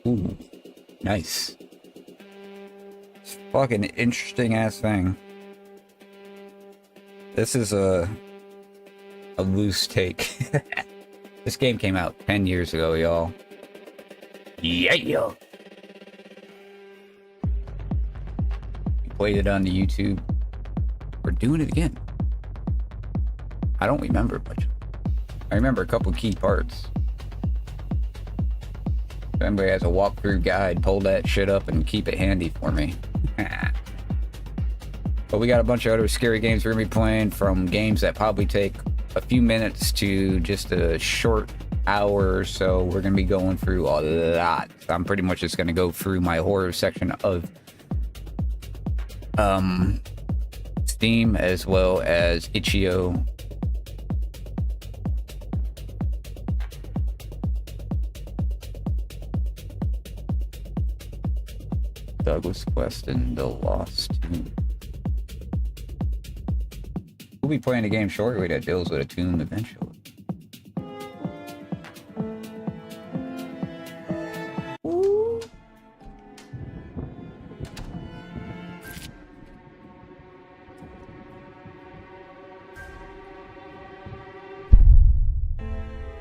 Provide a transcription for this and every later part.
Ooh, nice. It's fucking interesting ass thing. This is a loose take. This game came out 10 years ago, y'all. Yeah. We played it on the YouTube. We're doing it again. I don't remember much. I remember a couple key parts. If anybody has a walkthrough guide, pull that shit up and keep it handy for me. But we got a bunch of other scary games we're gonna be playing, from games that probably take a few minutes to just a short hour or so. We're gonna be going through a lot. I'm pretty much just gonna go through my horror section of Steam as well as itch.io. Douglas Quest and the Lost Tomb. We'll be playing a game shortly that deals with a tomb eventually. Ooh.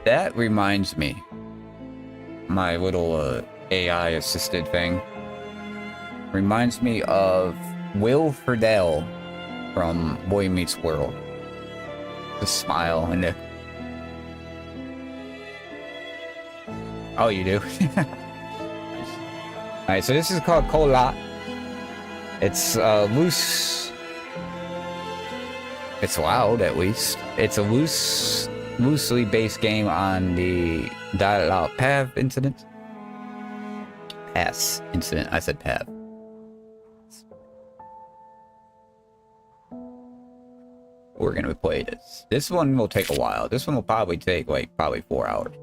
That reminds me, my little AI assisted thing reminds me of Will Friedle from Boy Meets World. The smile and the... Oh, you do? Alright, so this is called Kholat. It's loose... It's loud, at least. It's a loosely based game on the Dyatlov Pass Incident. Pass Incident. I said Pav. We're gonna play this. This one will take a while. This one will probably take like probably 4 hours.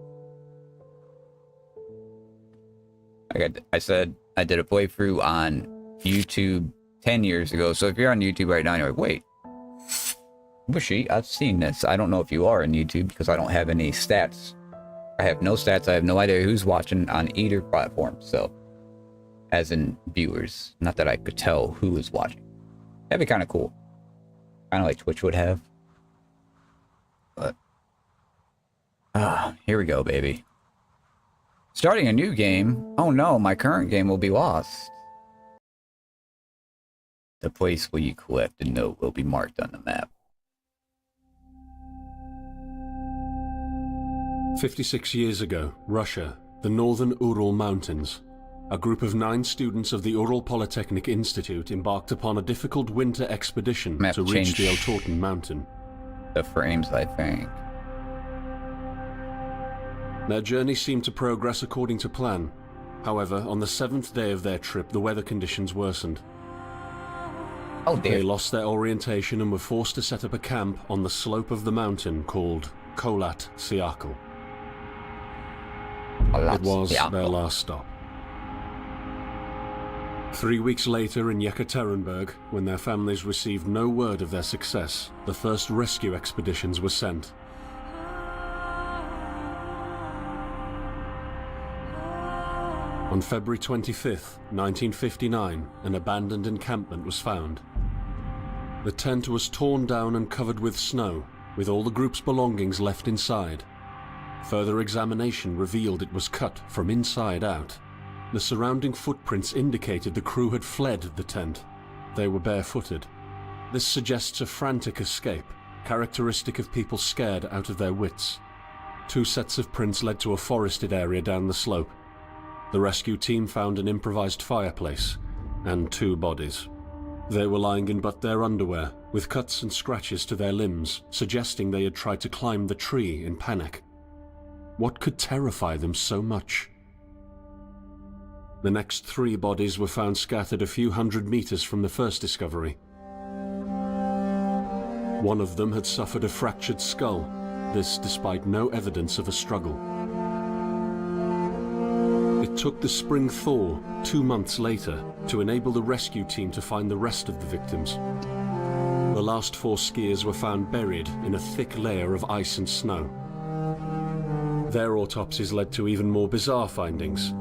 I said I did a playthrough on YouTube 10 years ago. So if you're on YouTube right now, you're like, wait, Bushy, I've seen this. I don't know if you are on YouTube because I don't have any stats. I have no stats. I have no idea who's watching on either platform. So, as in viewers, not that I could tell who is watching. That'd be kind of cool. Kind of like Twitch would have. But here we go, baby. Starting a new game. Oh no, my current game will be lost. The place where you collect a note will be marked on the map. 56 years ago, Russia, the northern Ural Mountains. A group of 9 students of the Ural Polytechnic Institute embarked upon a difficult winter expedition to reach the Altortan mountain. The frames, I think. Their journey seemed to progress according to plan. However, on the 7th day of their trip, the weather conditions worsened. Oh dear. They lost their orientation and were forced to set up a camp on the slope of the mountain called Kholat Siakal. It was their last stop. 3 weeks later in Yekaterinburg, when their families received no word of their success, the first rescue expeditions were sent. On February 25th, 1959, an abandoned encampment was found. The tent was torn down and covered with snow, with all the group's belongings left inside. Further examination revealed it was cut from inside out. The surrounding footprints indicated the crew had fled the tent. They were barefooted. This suggests a frantic escape, characteristic of people scared out of their wits. 2 sets of prints led to a forested area down the slope. The rescue team found an improvised fireplace and 2 bodies. They were lying in but their underwear, with cuts and scratches to their limbs, suggesting they had tried to climb the tree in panic. What could terrify them so much? The next 3 bodies were found scattered a few hundred meters from the first discovery. One of them had suffered a fractured skull, this despite no evidence of a struggle. It took the spring thaw 2 months later to enable the rescue team to find the rest of the victims. The last 4 skiers were found buried in a thick layer of ice and snow. Their autopsies led to even more bizarre findings.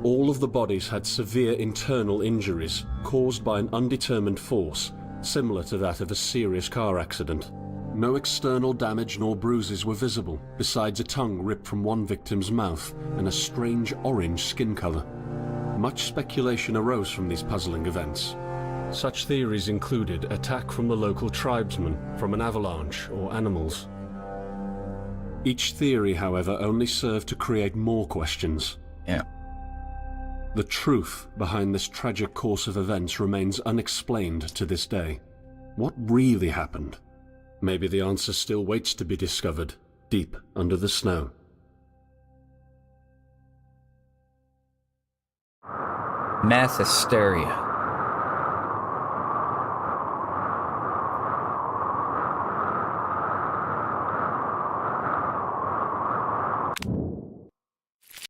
All of the bodies had severe internal injuries caused by an undetermined force, similar to that of a serious car accident. No external damage nor bruises were visible, besides a tongue ripped from one victim's mouth and a strange orange skin color. Much speculation arose from these puzzling events. Such theories included attack from the local tribesmen, from an avalanche, or animals. Each theory, however, only served to create more questions. Yeah. The truth behind this tragic course of events remains unexplained to this day. What really happened? Maybe the answer still waits to be discovered, deep under the snow. Mass hysteria.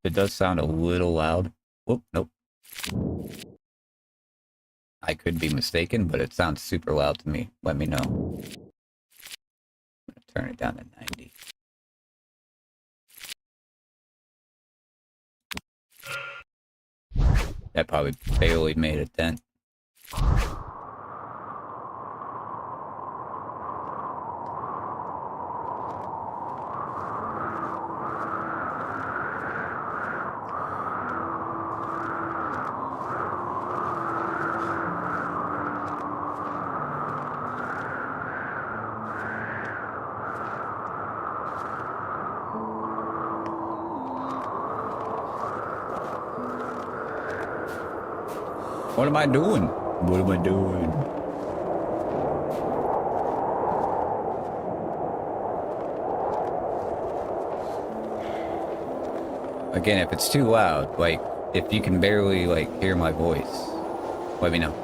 It does sound a little loud. Whoop, nope. I could be mistaken, but it sounds super loud to me. Let me know. I'm gonna turn it down to 90. That probably barely made a dent. What am I doing? What am I doing? Again, if it's too loud, like, if you can barely, like, hear my voice, let me know.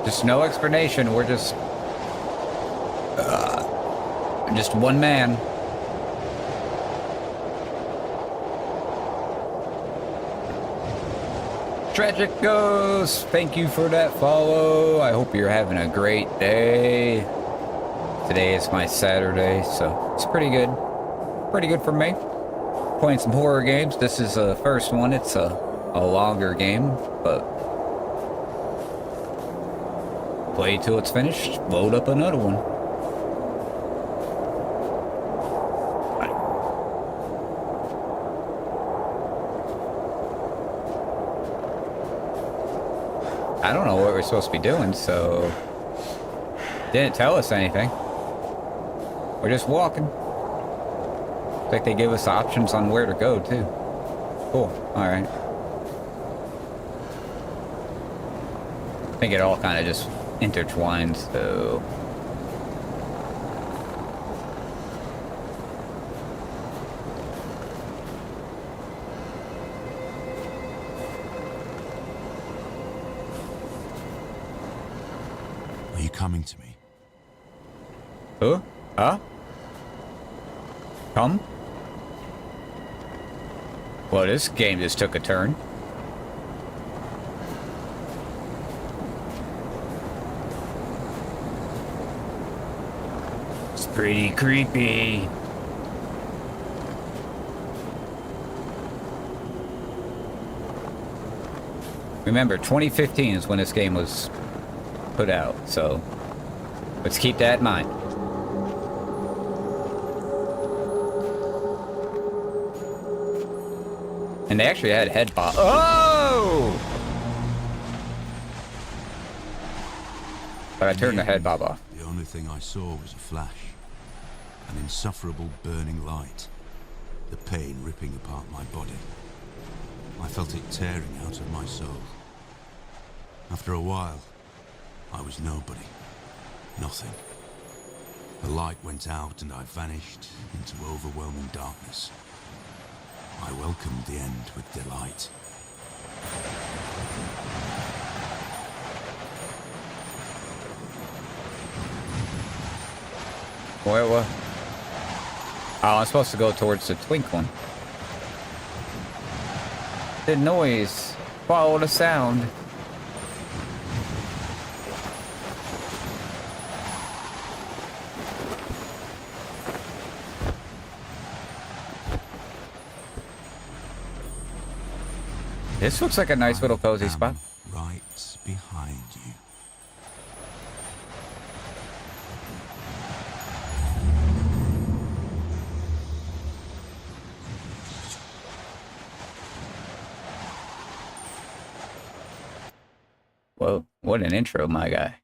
Just no explanation. We're just one man. Tragic Ghost, thank you for that follow. I hope you're having a great day. Today is my Saturday, so it's pretty good. Pretty good for me. Playing some horror games. This is the first one. It's a longer game, but play till it's finished, load up another one. I don't know what we're supposed to be doing, so didn't tell us anything. We're just walking. Looks like they give us options on where to go too. Cool. All right. I think it all kind of just intertwined, so Are you coming to me? who? Huh? Come? Well, this game just took a turn. Pretty creepy. Remember, 2015 is when this game was put out, so let's keep that in mind. And they actually had head pop. Oh! But I turned the head bob off. The only thing I saw was a flash. An insufferable burning light. The pain ripping apart my body. I felt it tearing out of my soul. After a while, I was nobody. Nothing. The light went out and I vanished into overwhelming darkness. I welcomed the end with delight. What? Oh, I'm supposed to go towards the twink one. The noise. Follow the sound. This looks like a nice little cozy spot. Right behind you. Well, what an intro, my guy.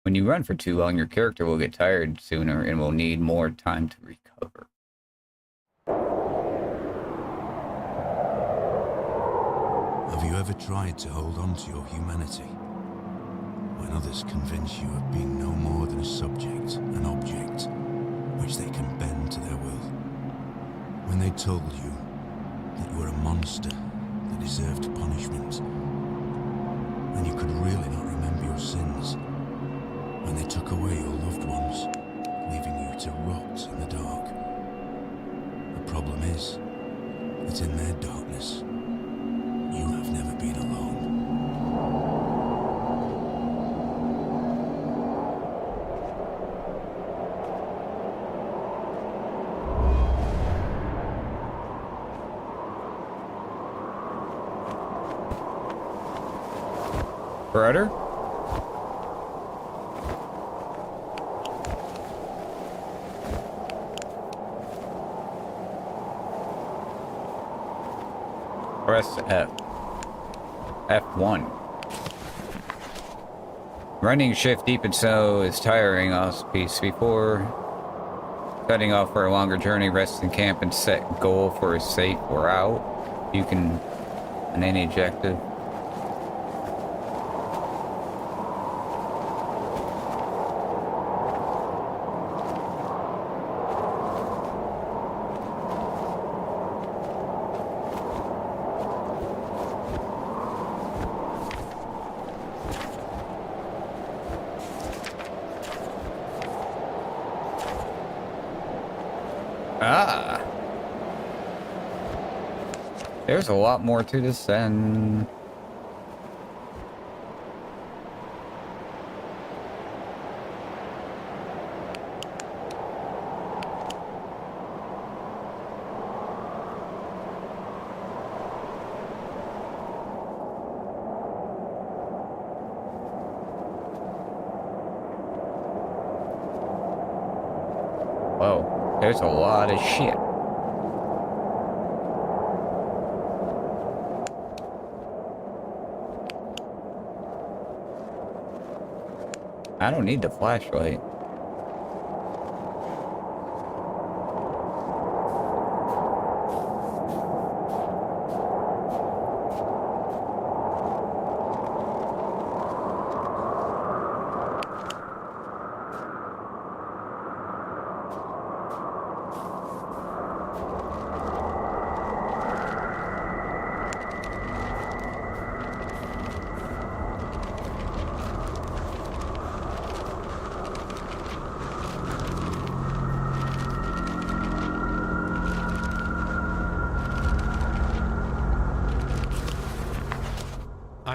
When you run for too long, your character will get tired sooner and will need more time to recover. Have you ever tried to hold on to your humanity? When others convince you of being no more than a subject, an object, which they can bend to their will. When they told you that you were a monster that deserved punishment, and you could really not remember your sins. When they took away your loved ones, leaving you to rot in the dark. The problem is that in their darkness, you have never been alone. Brother? Press F. F1. Running shift deep in snow is tiring. Off piece before setting off for a longer journey, rest in camp and set goal for a safe route. You can on any objective. Ah. There's a lot more to this than... Whoa, there's a lot of shit. I don't need the flashlight.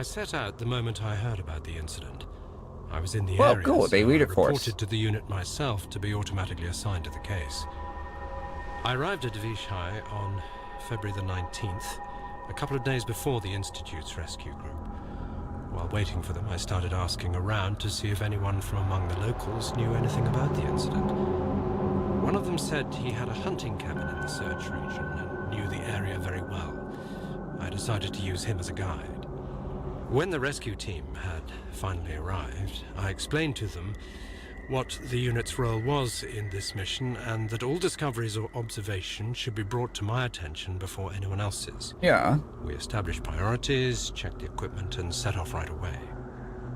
I set out the moment I heard about the incident. I was in the Well, area, cool. They so read I it for us. reported to the unit myself to be automatically assigned to the case. I arrived at Vishai on February the 19th, a couple of days before the Institute's rescue group. While waiting for them, I started asking around to see if anyone from among the locals knew anything about the incident. One of them said he had a hunting cabin in the search region and knew the area very well. I decided to use him as a guide. When the rescue team had finally arrived, I explained to them what the unit's role was in this mission and that all discoveries or observations should be brought to my attention before anyone else's. Yeah. We established priorities, checked the equipment, and set off right away.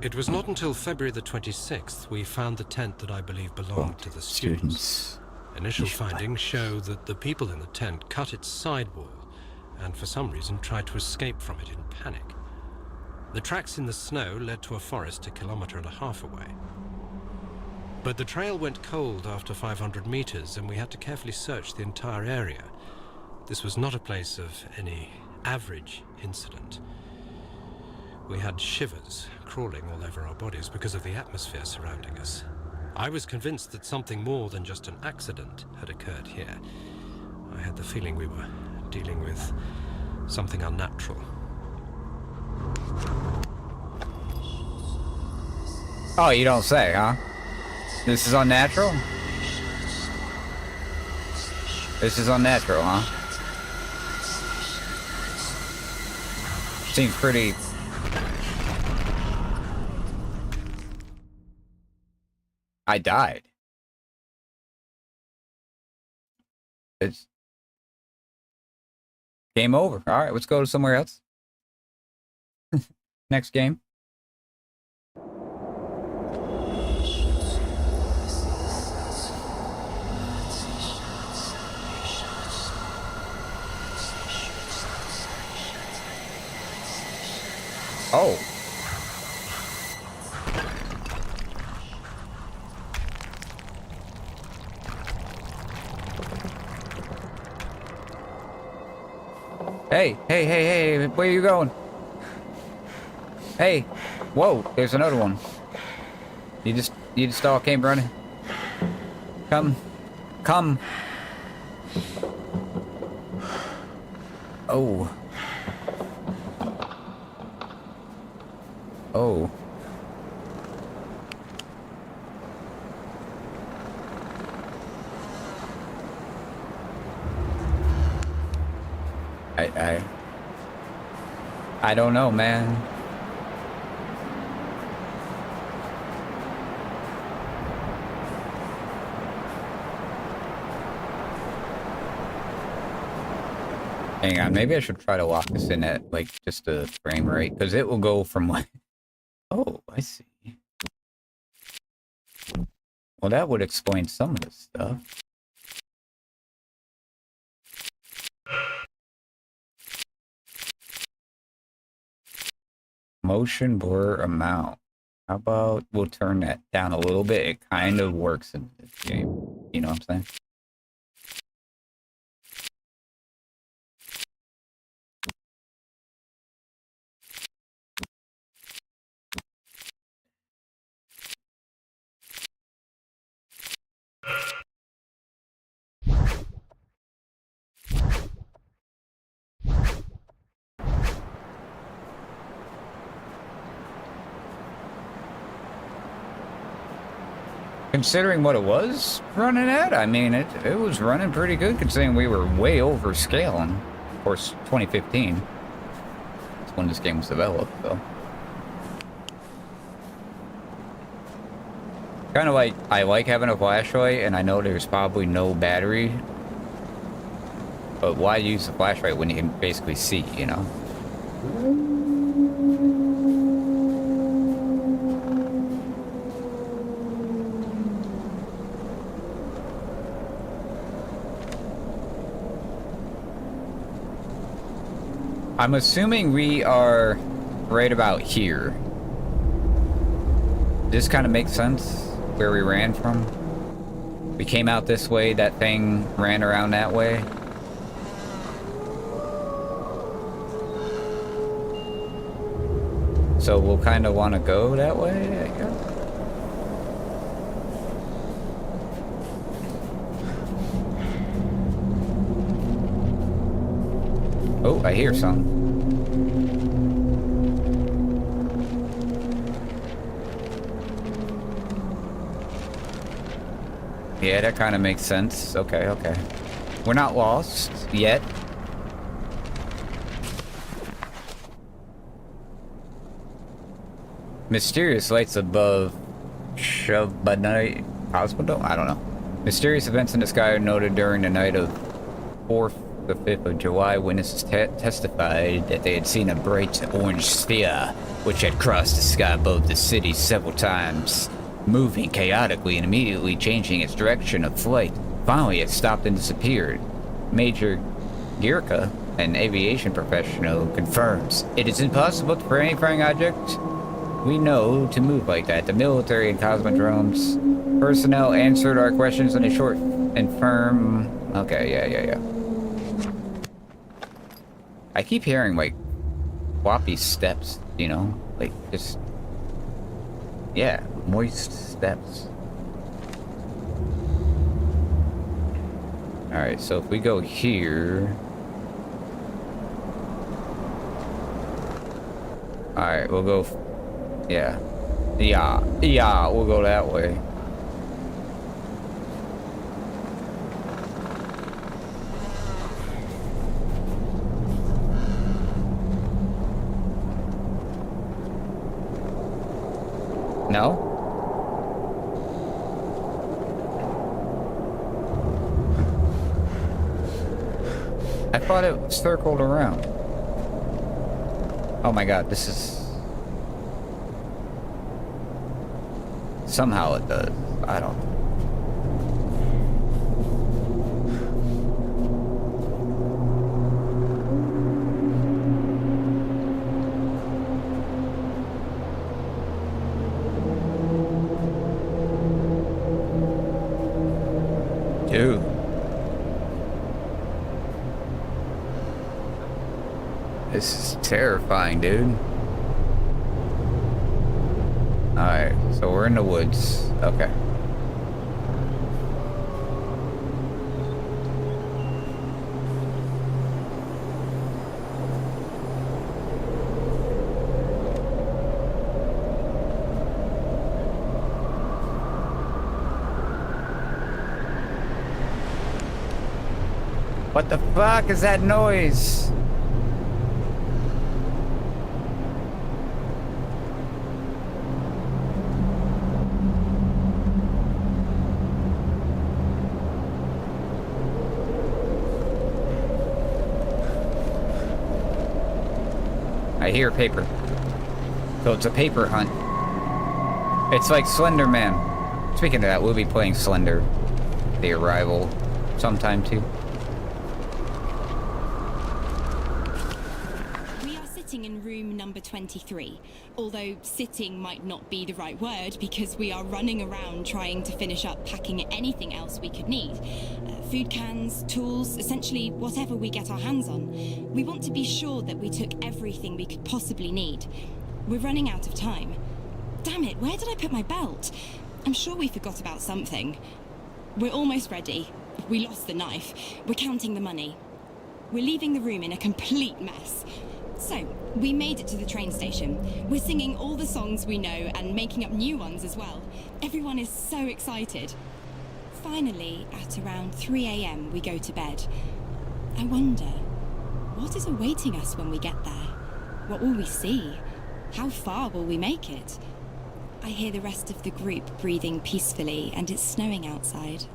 It was not until February the 26th we found the tent that I believe belonged to the students. Initial findings show that the people in the tent cut its side wall and for some reason tried to escape from it in panic. The tracks in the snow led to a forest a 1.5 kilometers away. But the trail went cold after 500 meters, and we had to carefully search the entire area. This was not a place of any average incident. We had shivers crawling all over our bodies because of the atmosphere surrounding us. I was convinced that something more than just an accident had occurred here. I had the feeling we were dealing with something unnatural. Oh, you don't say, huh? This is unnatural? This is unnatural, huh? Seems pretty... I died. It's... Game over. Alright, let's go to somewhere else. Next game. Oh. Hey, where are you going? Hey, whoa, there's another one. You just all came running. Come. Oh. Oh. I don't know, man. Hang on, maybe I should try to lock this in at, like, just a frame rate, because it will go from, like... Oh, I see. Well, that would explain some of this stuff. Motion blur amount. How about we'll turn that down a little bit? It kind of works in this game. You know what I'm saying? Considering what it was running at, I mean, it was running pretty good considering we were way over scaling. Of course, 2015. That's when this game was developed, though. Kind of like, I like having a flashlight, and I know there's probably no battery. But why use a flashlight when you can basically see, you know? I'm assuming we are right about here. This kind of makes sense, where we ran from. We came out this way, that thing ran around that way. So we'll kind of want to go that way, I guess. Oh, I hear some. Yeah, that kind of makes sense. Okay. We're not lost yet. Mysterious lights above Shabbat Hospital? I don't know. Mysterious events in the sky are noted during the night of 4th the 5th of July. Witnesses testified that they had seen a bright orange sphere which had crossed the sky above the city several times, moving chaotically and immediately changing its direction of flight. Finally, it stopped and disappeared. Major Gierka, an aviation professional, confirms it is impossible for any flying object we know to move like that. The military and cosmodromes personnel answered our questions in a short and firm... Okay, yeah. I keep hearing, like, floppy steps, you know? Like, just... Yeah, moist steps. Alright, so if we go here... Alright, we'll go... Yeah, we'll go that way. No? I thought it circled around. Oh my god, this is... Somehow it does. I don't know. Dude. This is terrifying, dude. Alright, so we're in the woods. Okay. What the fuck is that noise? I hear paper. So it's a paper hunt. It's like Slender Man. Speaking of that, we'll be playing Slender, The Arrival, sometime too. We are sitting in room number 23, although sitting might not be the right word because we are running around trying to finish up packing anything else we could need. Food cans, tools, essentially whatever we get our hands on. We want to be sure that we took everything we could possibly need. We're running out of time. Damn it, where did I put my belt? I'm sure we forgot about something. We're almost ready. We lost the knife. We're counting the money. We're leaving the room in a complete mess. So, we made it to the train station. We're singing all the songs we know and making up new ones as well. Everyone is so excited. Finally, at around 3 a.m, we go to bed. I wonder, what is awaiting us when we get there? What will we see? How far will we make it? I hear the rest of the group breathing peacefully, and it's snowing outside.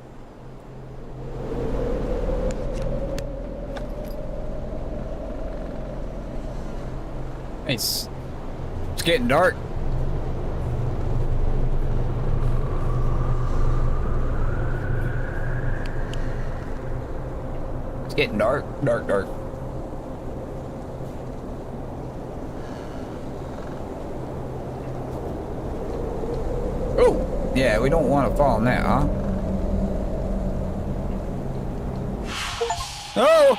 It's getting dark. It's getting dark. Oh, yeah, we don't want to fall in that, huh? Oh!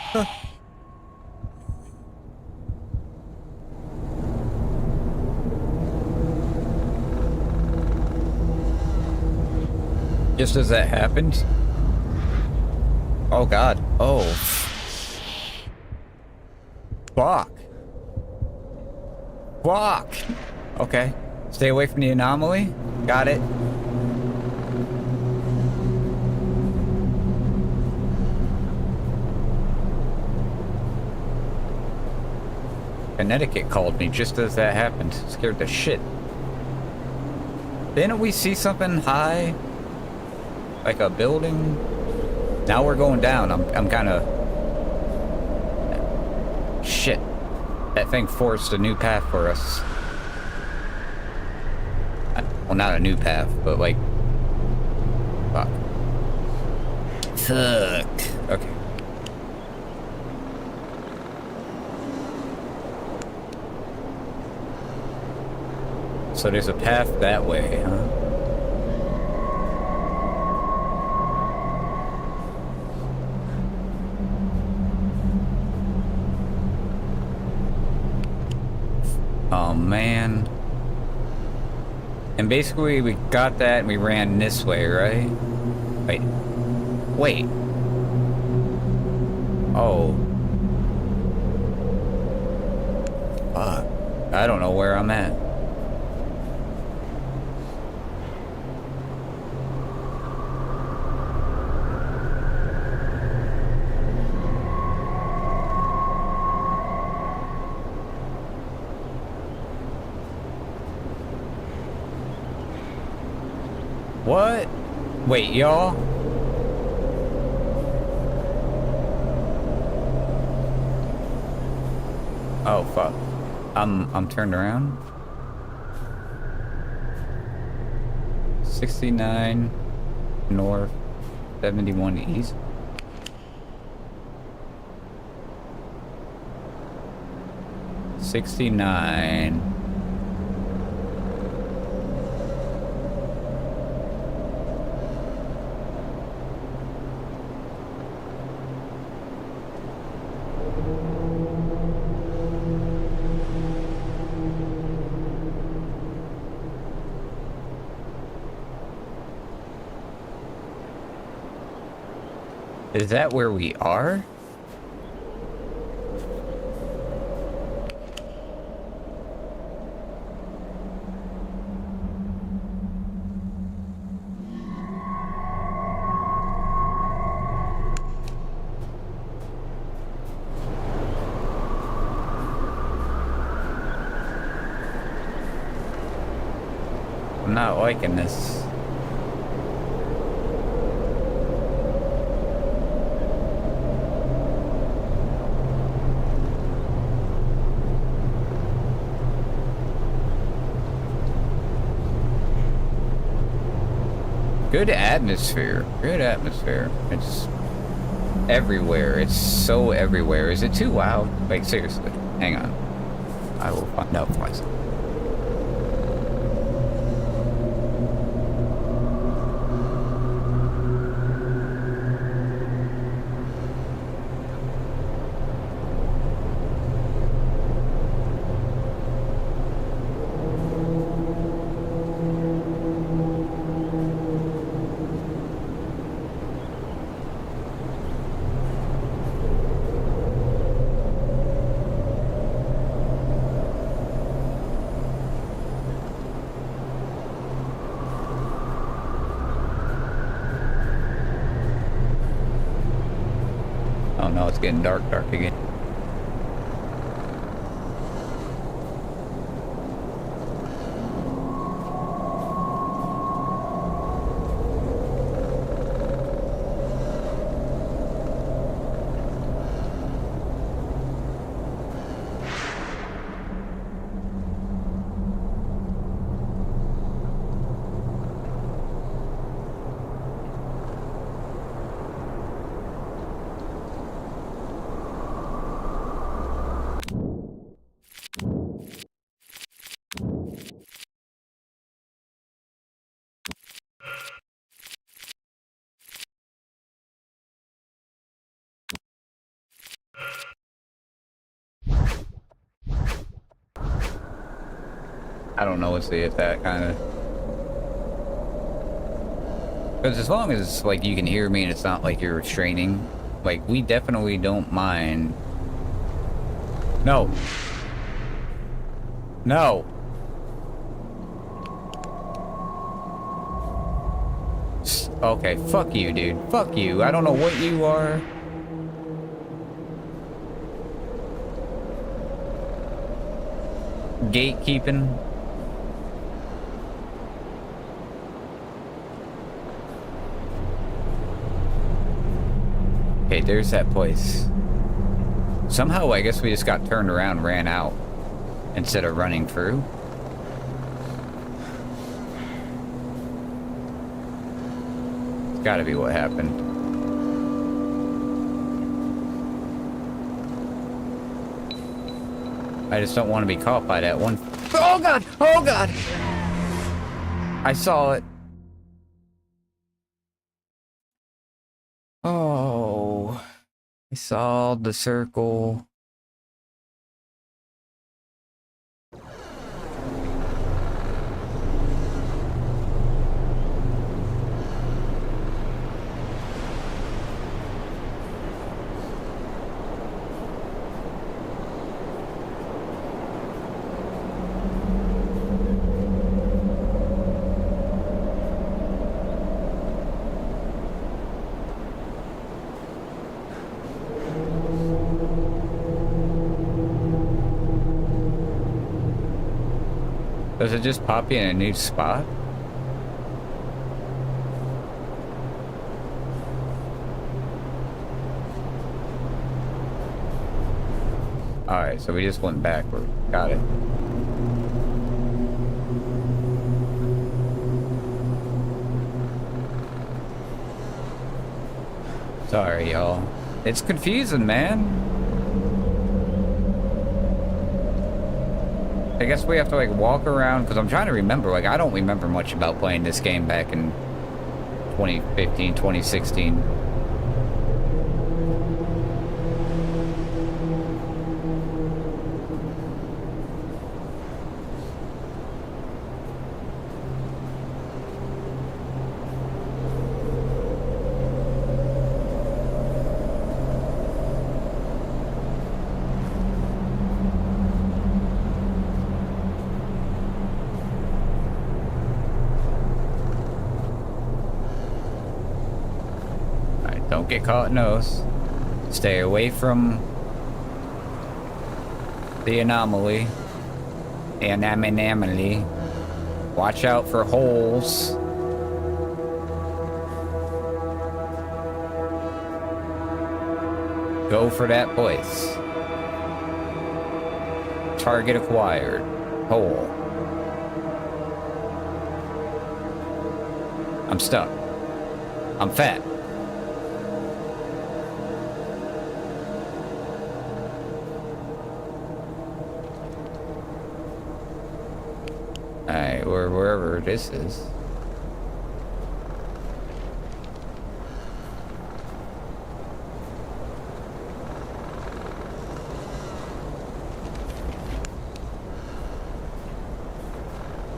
Just as that happened. Oh god. Oh. Fuck. Okay. Stay away from the anomaly. Got it. Connecticut called me just as that happened. Scared the shit. Didn't we see something high? Like a building? Now we're going down. I'm kind of... Shit. That thing forced a new path for us. Well, not a new path, but like... Fuck. Okay. So there's a path that way, huh? Oh man. And basically we got that and we ran this way, right? Wait. Oh. Fuck. I don't know where I'm at. What? Wait, y'all? Oh fuck. I'm turned around. 69 north, 71 east. '69. Is that where we are? I'm not liking this. Good atmosphere. Good atmosphere. It's everywhere. It's so everywhere. Is it too loud? Like, seriously. Hang on. I will find out for myself. Oh no, it's getting dark again. I don't know what's the attack, kind of. Because as long as, like, you can hear me and it's not like you're restraining, like, we definitely don't mind. No. No. Okay, fuck you, dude. Fuck you. I don't know what you are. Gatekeeping. Okay, there's that place. Somehow, I guess we just got turned around and ran out instead of running through. It's gotta be what happened. I just don't want to be caught by that one. Oh god! Oh god! I saw it. Oh, I saw the circle. Does it just pop you in a new spot? Alright, so we just went backward. Got it. Sorry, y'all. It's confusing, man. I guess we have to like walk around because I'm trying to remember. Like, I don't remember much about playing this game back in 2015, 2016. Don't get caught nose. Stay away from the anomaly. Anomaly. Watch out for holes. Go for that place. Target acquired. Hole. I'm stuck. I'm fat. Alright, or wherever this is.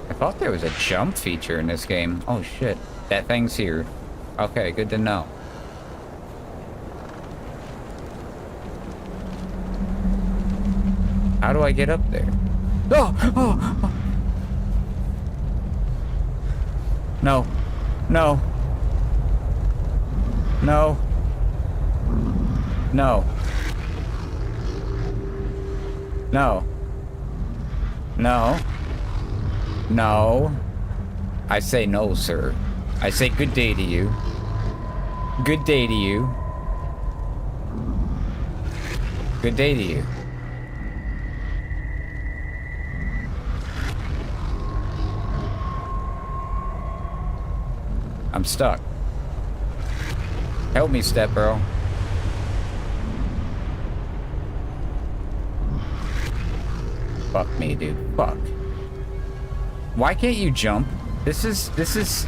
I thought there was a jump feature in this game. Oh shit, that thing's here. Okay, good to know. How do I get up there? Oh! No. No. No. No. No. No. No. I say no, sir. I say good day to you. Good day to you. Good day to you. I'm stuck. Help me, step bro. Fuck me, dude. Fuck. Why can't you jump? This is...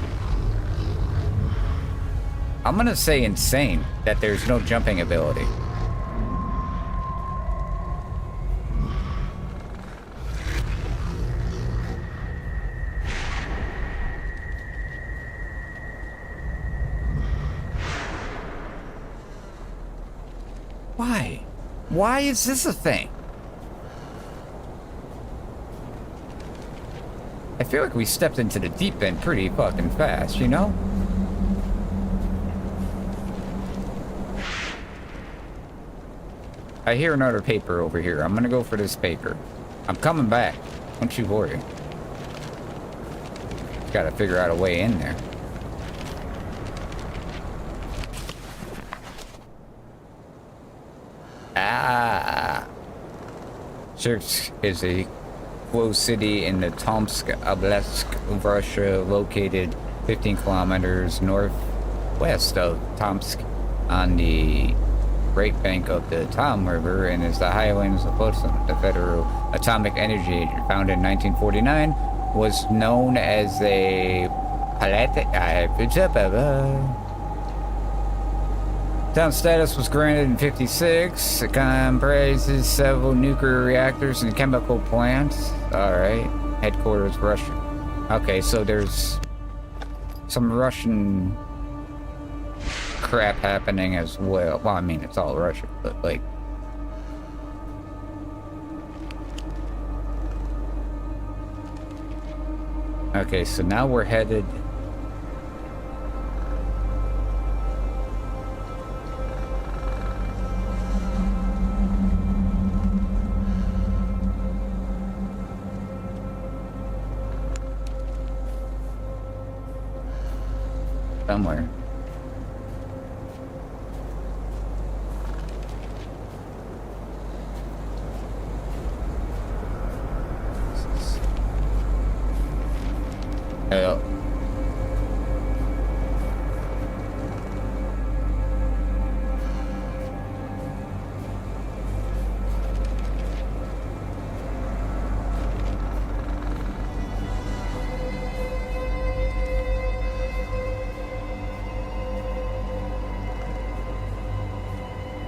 I'm gonna say insane that there's no jumping ability. Why? Why is this a thing? I feel like we stepped into the deep end pretty fucking fast, you know? I hear another paper over here. I'm gonna go for this paper. I'm coming back. Don't you worry. Gotta figure out a way in there. Sirsk is a closed city in the Tomsk Oblast of Russia, located 15 kilometers northwest of Tomsk on the great bank of the Tom River, and is the highlands of Kholat. The Federal Atomic Energy Agency, founded in 1949, was known as a town status was granted in 56. It comprises several nuclear reactors and chemical plants. Alright. Headquarters Russia. Okay, so there's some Russian crap happening as well. Well, I mean, it's all Russia, but like... Okay, so now we're headed... somewhere. Hello.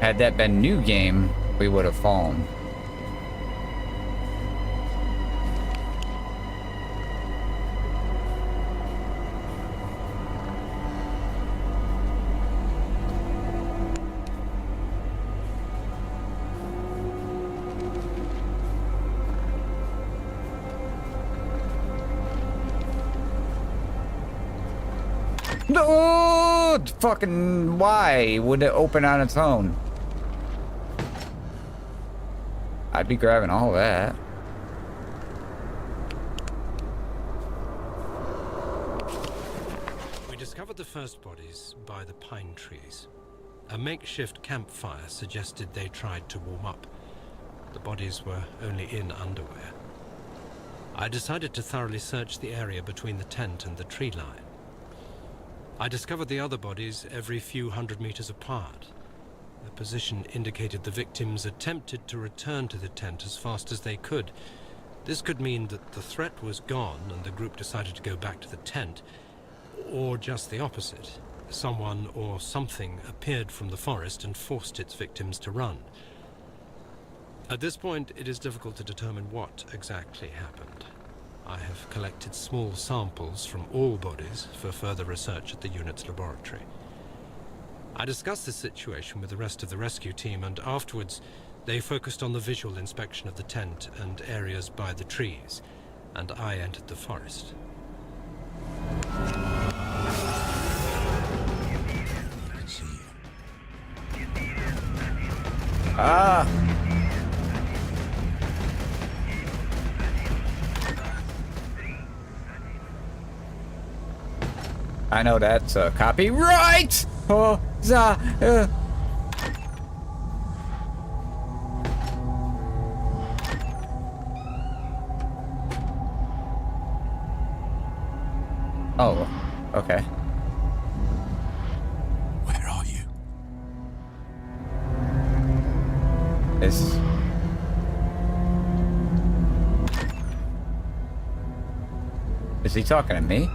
Had that been new game, we would have fallen. No, fucking why would it open on its own? I'd be grabbing all that. We discovered the first bodies by the pine trees. A makeshift campfire suggested they tried to warm up. The bodies were only in underwear. I decided to thoroughly search the area between the tent and the tree line. I discovered the other bodies every few hundred meters apart. Their position indicated the victims attempted to return to the tent as fast as they could. This could mean that the threat was gone and the group decided to go back to the tent, or just the opposite. Someone or something appeared from the forest and forced its victims to run. At this point, it is difficult to determine what exactly happened. I have collected small samples from all bodies for further research at the unit's laboratory. I discussed this situation with the rest of the rescue team, and afterwards they focused on the visual inspection of the tent and areas by the trees, and I entered the forest. I can see you. Ah! I know that's copyright! Oh, Oh, okay. Where are you? Is he talking to me?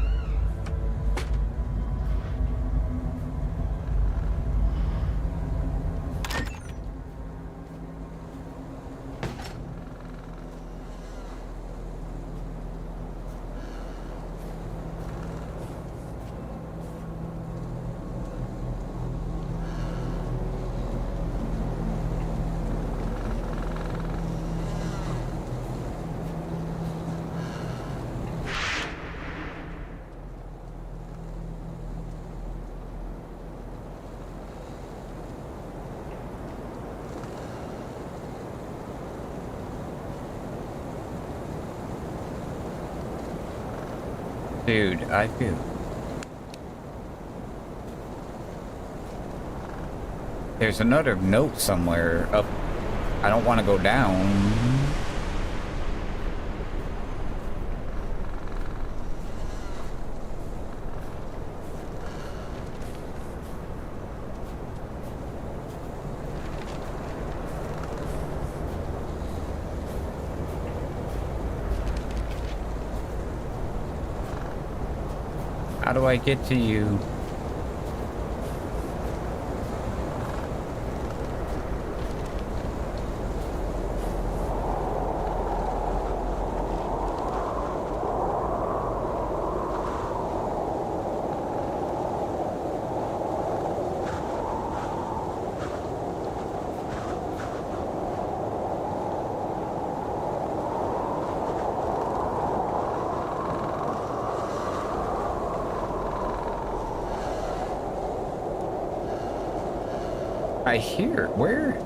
Dude, I feel... There's another note somewhere up. I don't want to go down. How do I get to you? I hear it. Where?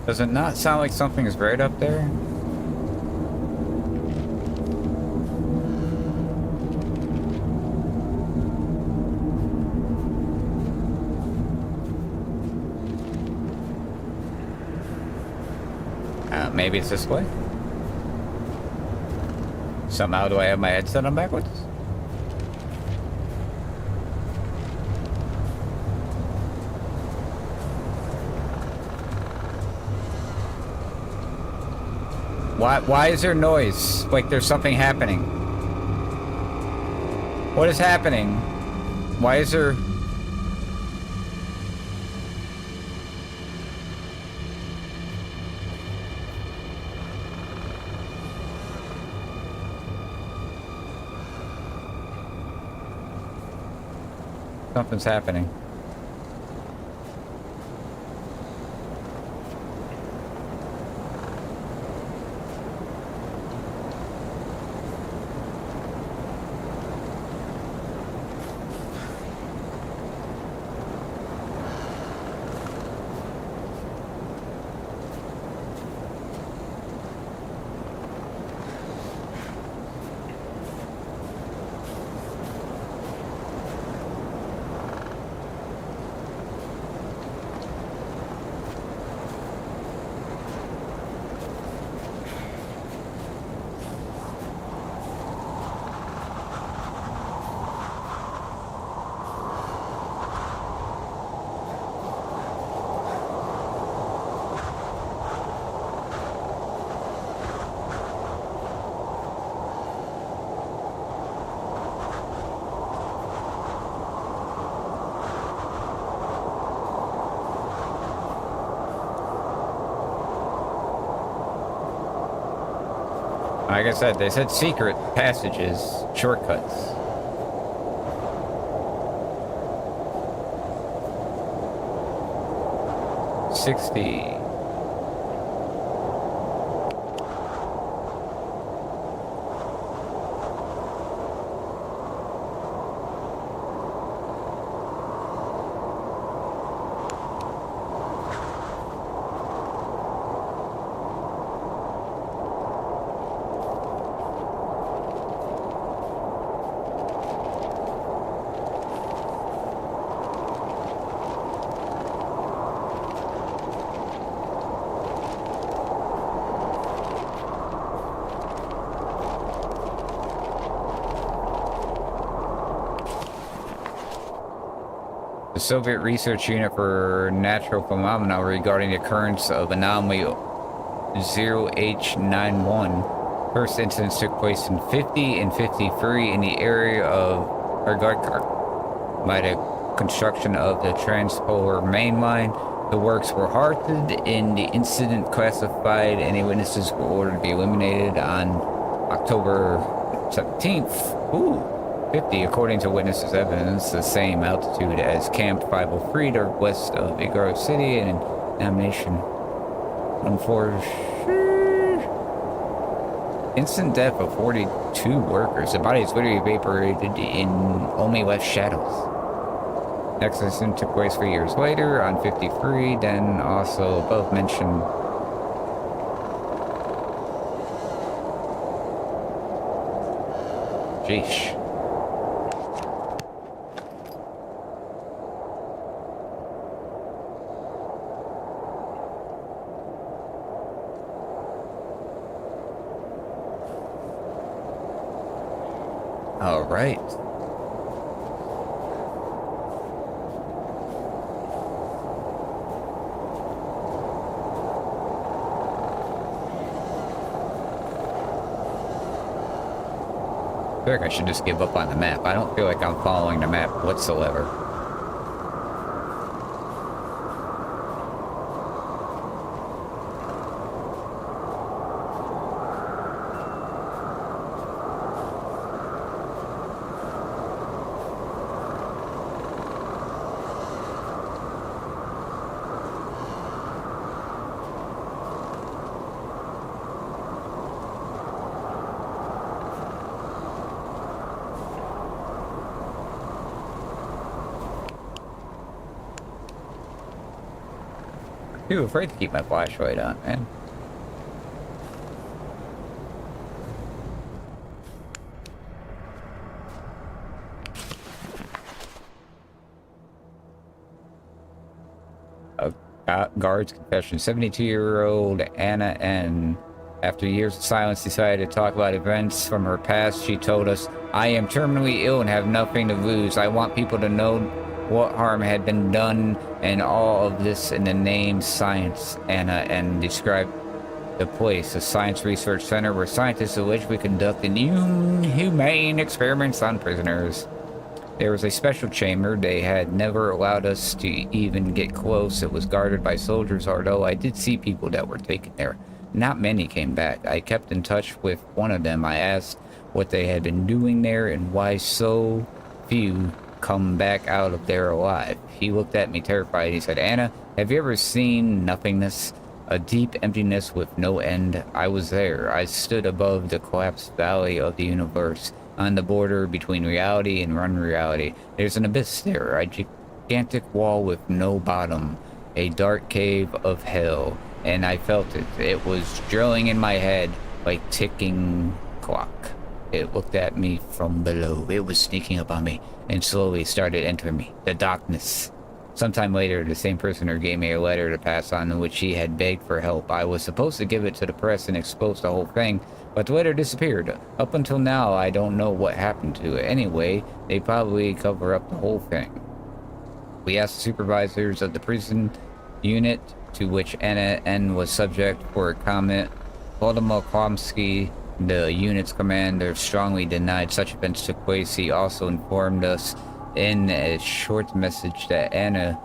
Does it not sound like something is right up there? Maybe it's this way? Somehow do I have my headset on backwards? Why is there noise? Like there's something happening. What is happening? Why is there... Something's happening. Like I said, they said secret passages, shortcuts. $60. The Soviet Research Unit for Natural Phenomena regarding the occurrence of anomaly 0H91. First incidents took place in 50 and 53 in the area of Argarkar by the construction of the Transpolar Main Line. The works were halted in the incident classified. Any witnesses were ordered to be eliminated on October 17th. Ooh. 50, according to witnesses' evidence, the same altitude as Camp 503 northwest of Igaro City, and nomination. Instant death of 42 workers. The body is literally evaporated in only left shadows. Next incident took place 3 years later on 53, then also above mentioned. Jeesh. right. I feel like I should just give up on the map. I don't feel like I'm following the map whatsoever. Too afraid to keep my flashlight on, man. Guard's confession. 72-year-old Anna N. After years of silence, decided to talk about events from her past. She told us, "I am terminally ill and have nothing to lose. I want people to know what harm had been done, and all of this in the name science." Anna N. described the place, a science research center where scientists allegedly conduct inhumane experiments on prisoners. There was a special chamber. They had never allowed us to even get close. It was guarded by soldiers, although I did see people that were taken there. Not many came back. I kept in touch with one of them. I asked what they had been doing there and why so few come back out of there alive. He looked at me terrified. He said, "Anna, have you ever seen nothingness? A deep emptiness with no end?" I was there. I stood above the collapsed valley of the universe, on the border between reality and unreality. There's an abyss there, a gigantic wall with no bottom, a dark cave of hell, and I felt it. It was drilling in my head like ticking clock. It looked at me from below. It was sneaking up on me and slowly started entering me. The darkness. Sometime later, the same prisoner gave me a letter to pass on in which he had begged for help. I was supposed to give it to the press and expose the whole thing, but the letter disappeared. Up until now, I don't know what happened to it. Anyway, they probably cover up the whole thing. We asked the supervisors of the prison unit to which Anna N. was subject for a comment. Vladimir Klomsky, the unit's commander, strongly denied such events took place. He also informed us in a short message that Anna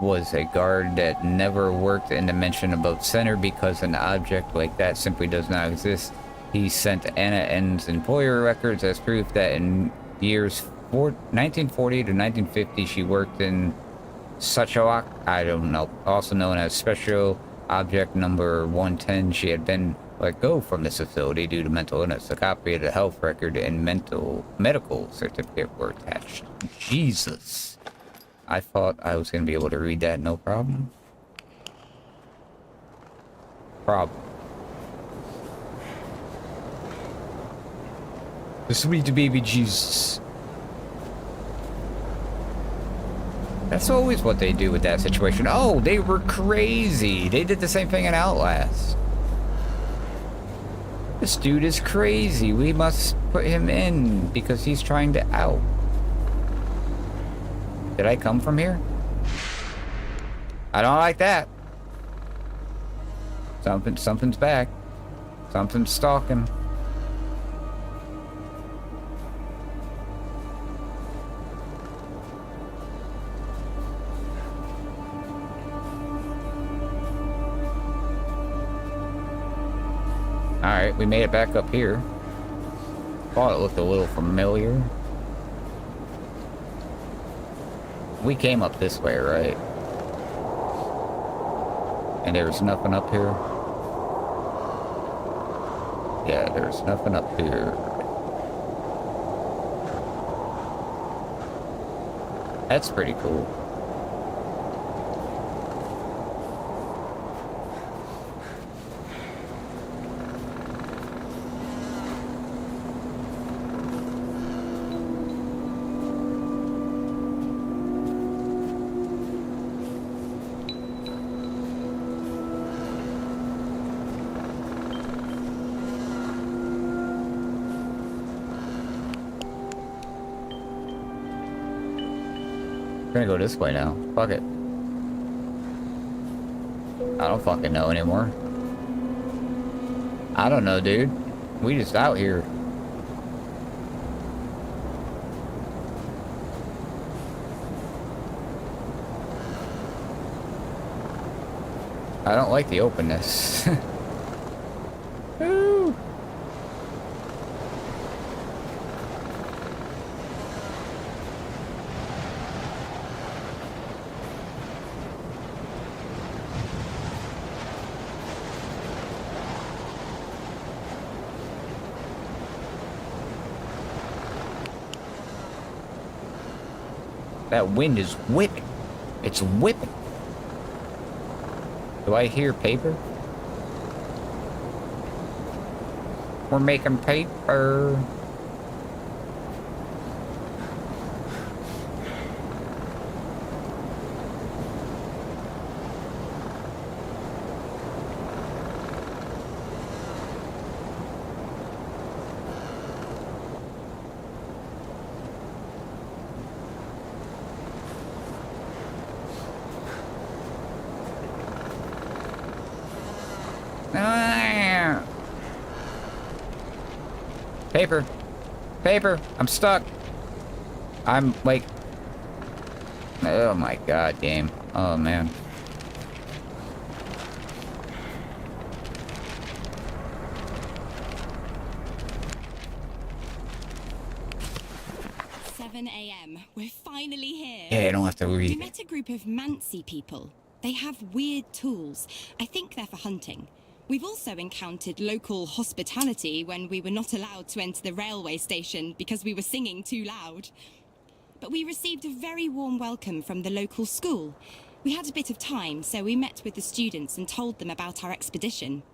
was a guard that never worked in the mention above center because an object like that simply does not exist. He sent Anna N.'s employer records as proof that in years 1940 to 1950 she worked in Suchalak, I don't know, also known as Special Object Number 110. She had been let go from this facility due to mental illness. A copy of the health record and medical certificate were attached. Jesus. I thought I was going to be able to read that no problem. The sweet baby Jesus. That's always what they do with that situation. Oh, they were crazy. They did the same thing in Outlast. This dude is crazy. We must put him in because he's trying to out. Did I come from here? I don't like that. Something's back. Something's stalking. Alright, we made it back up here. Thought it looked a little familiar. We came up this way, right? And there's nothing up here. Yeah, there's nothing up here. That's pretty cool. We're gonna go this way now. Fuck it. I don't fucking know anymore. I don't know, dude. We just out here. I don't like the openness. Woo! That wind is whipping. It's whipping. Do I hear paper? We're making paper. Paper. Paper. I'm stuck. I'm like... Oh my god, game. Oh man. We're finally here. Yeah, I don't have to We read. met a group of Mansi people. They have weird tools. I think they're for hunting. We've also encountered local hospitality when we were not allowed to enter the railway station because we were singing too loud. But we received a very warm welcome from the local school. We had a bit of time, so we met with the students and told them about our expedition.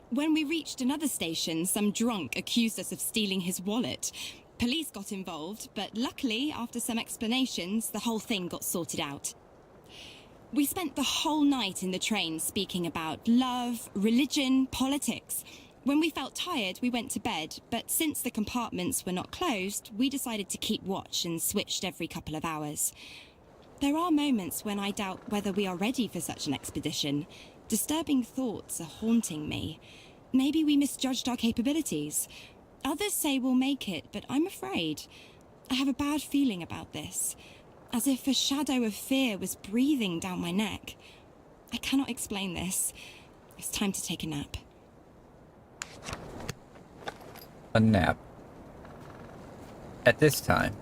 When we reached another station, some drunk accused us of stealing his wallet. Police got involved, but luckily, after some explanations, the whole thing got sorted out. We spent the whole night in the train speaking about love, religion, politics. When we felt tired, we went to bed, but since the compartments were not closed, we decided to keep watch and switched every couple of hours. There are moments when I doubt whether we are ready for such an expedition. Disturbing thoughts are haunting me. Maybe we misjudged our capabilities. Others say we'll make it, but I'm afraid. I have a bad feeling about this. As if a shadow of fear was breathing down my neck. I cannot explain this. It's time to take a nap. A nap. At this time.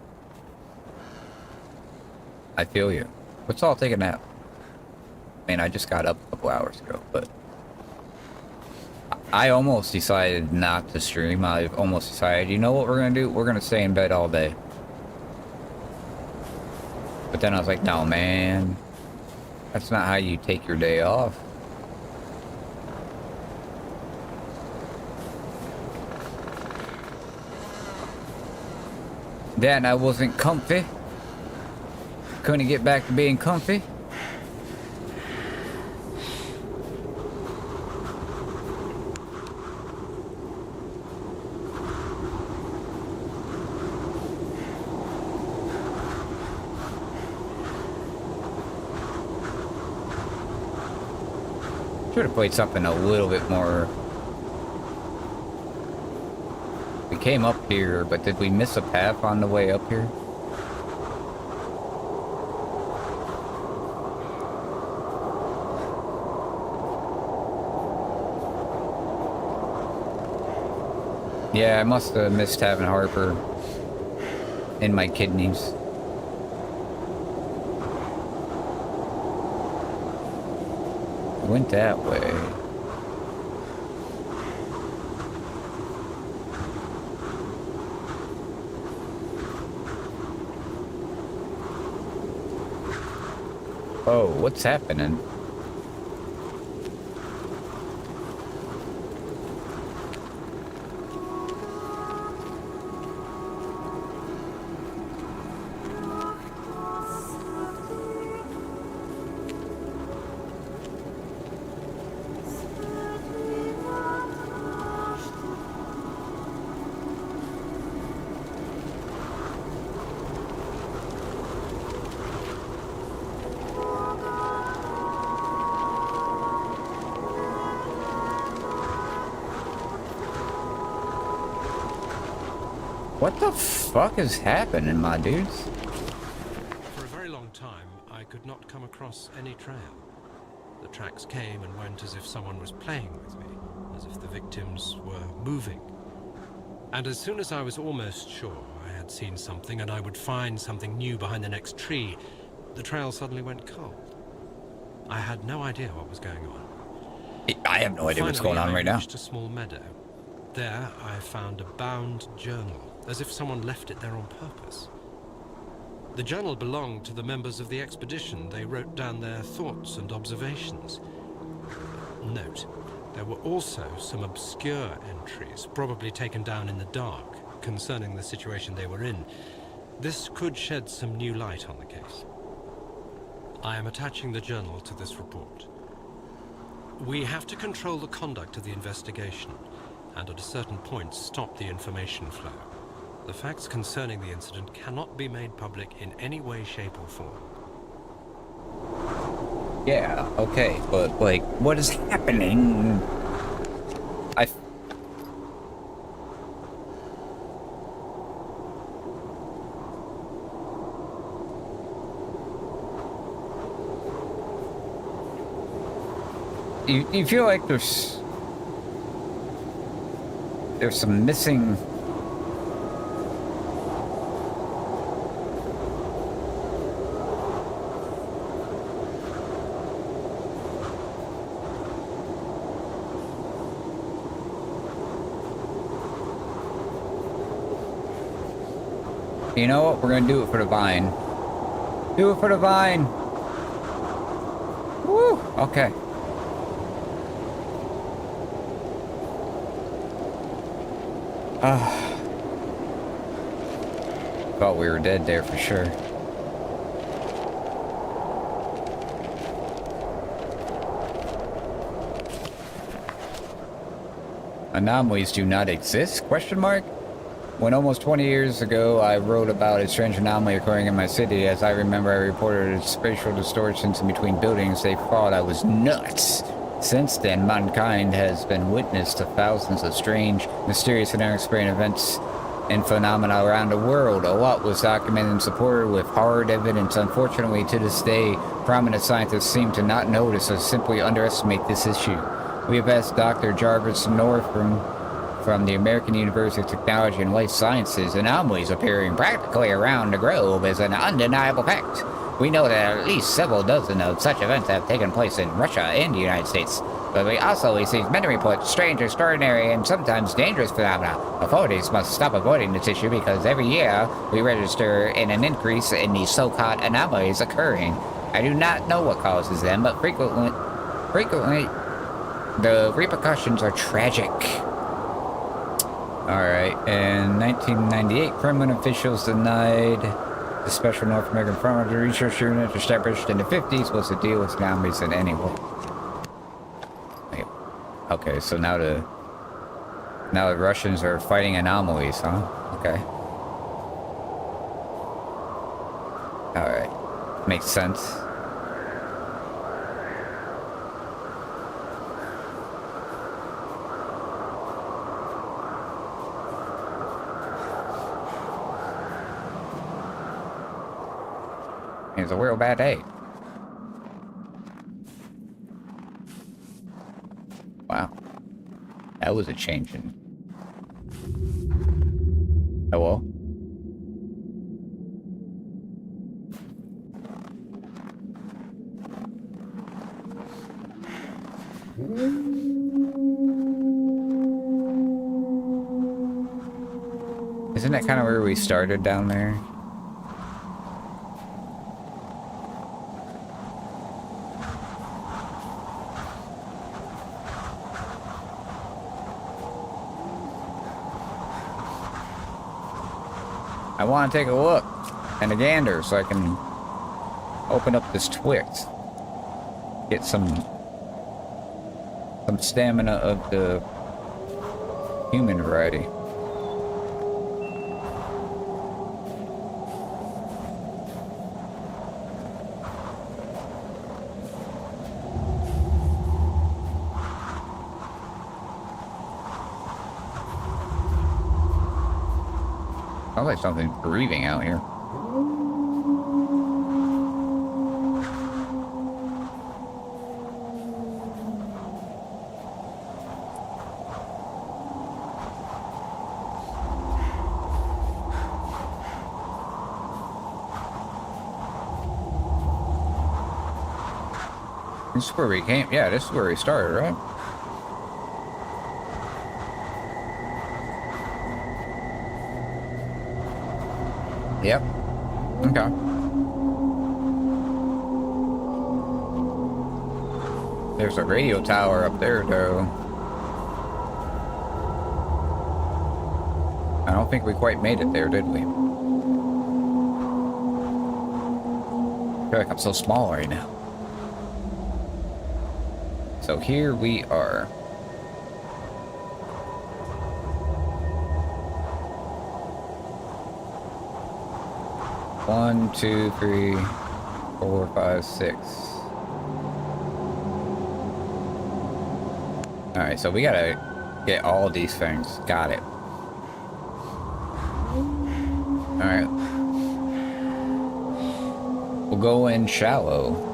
I feel you. Let's all take a nap. I mean, I just got up a couple hours ago, but... I almost decided not to stream. I almost decided, you know what we're gonna do? We're gonna stay in bed all day. But then I was like, no, man. That's not how you take your day off. Then I wasn't comfy. Couldn't get back to being comfy. Should have played something a little bit more. We came up here, but did we miss a path on the way up here? Yeah, I must have missed having Harper in my kidneys. Went that way. Oh, what's happening? What the fuck is happening, my dudes? For a very long time, I could not come across any trail. The tracks came and went as if someone was playing with me, as if the victims were moving. And as soon as I was almost sure I had seen something and I would find something new behind the next tree, the trail suddenly went cold. I had no idea what was going on. I have no idea what's going on right I now. reached a small meadow. There, I found a bound journal, as if someone left it there on purpose. The journal belonged to the members of the expedition. They wrote down their thoughts and observations. Note, there were also some obscure entries, probably taken down in the dark, concerning the situation they were in. This could shed some new light on the case. I am attaching the journal to this report. We have to control the conduct of the investigation, and at a certain point stop the information flow. The facts concerning the incident cannot be made public in any way, shape, or form. Yeah, okay, but, like, what is happening? You feel like there's some missing... You know what? We're gonna do it for the vine. Do it for the vine! Woo! Okay. Thought we were dead there for sure. Anomalies do not exist? Question mark? When almost 20 years ago I wrote about a strange anomaly occurring in my city, as I remember I reported spatial distortions in between buildings, they thought I was nuts. Since then, mankind has been witness to thousands of strange, mysterious and unexplained events and phenomena around the world. A lot was documented and supported with hard evidence. Unfortunately, to this day, prominent scientists seem to not notice or simply underestimate this issue. We have asked Dr. Jarvis Northam from the American University of Technology and Life Sciences. Anomalies appearing practically around the globe is an undeniable fact. We know that at least several dozen of such events have taken place in Russia and the United States, but we also receive many reports of strange, extraordinary, and sometimes dangerous phenomena. Authorities must stop avoiding this issue because every year we register an increase in these so-called anomalies occurring. I do not know what causes them, but frequently the repercussions are tragic. Alright, in 1998, Kremlin officials denied the Special North American Pharmacy Research Unit established in the 50s was to deal with anomalies in any way. Okay, so now the Russians are fighting anomalies, huh? Okay. Alright. Makes sense. It's a real bad day. Wow. That was a change in... Hello? Isn't that kind of where we started down there? I want to take a look and a gander so I can open up this Twix. Get some stamina of the human variety. Sounds like something breathing out here. This is where we came. Yeah, this is where we started, right? Yep. Okay. There's a radio tower up there, though. I don't think we quite made it there, did we? I feel like I'm so small right now. So here we are. One, two, three, 4, 5, 6. Alright, so we gotta get all of these things. Got it. Alright. We'll go in shallow.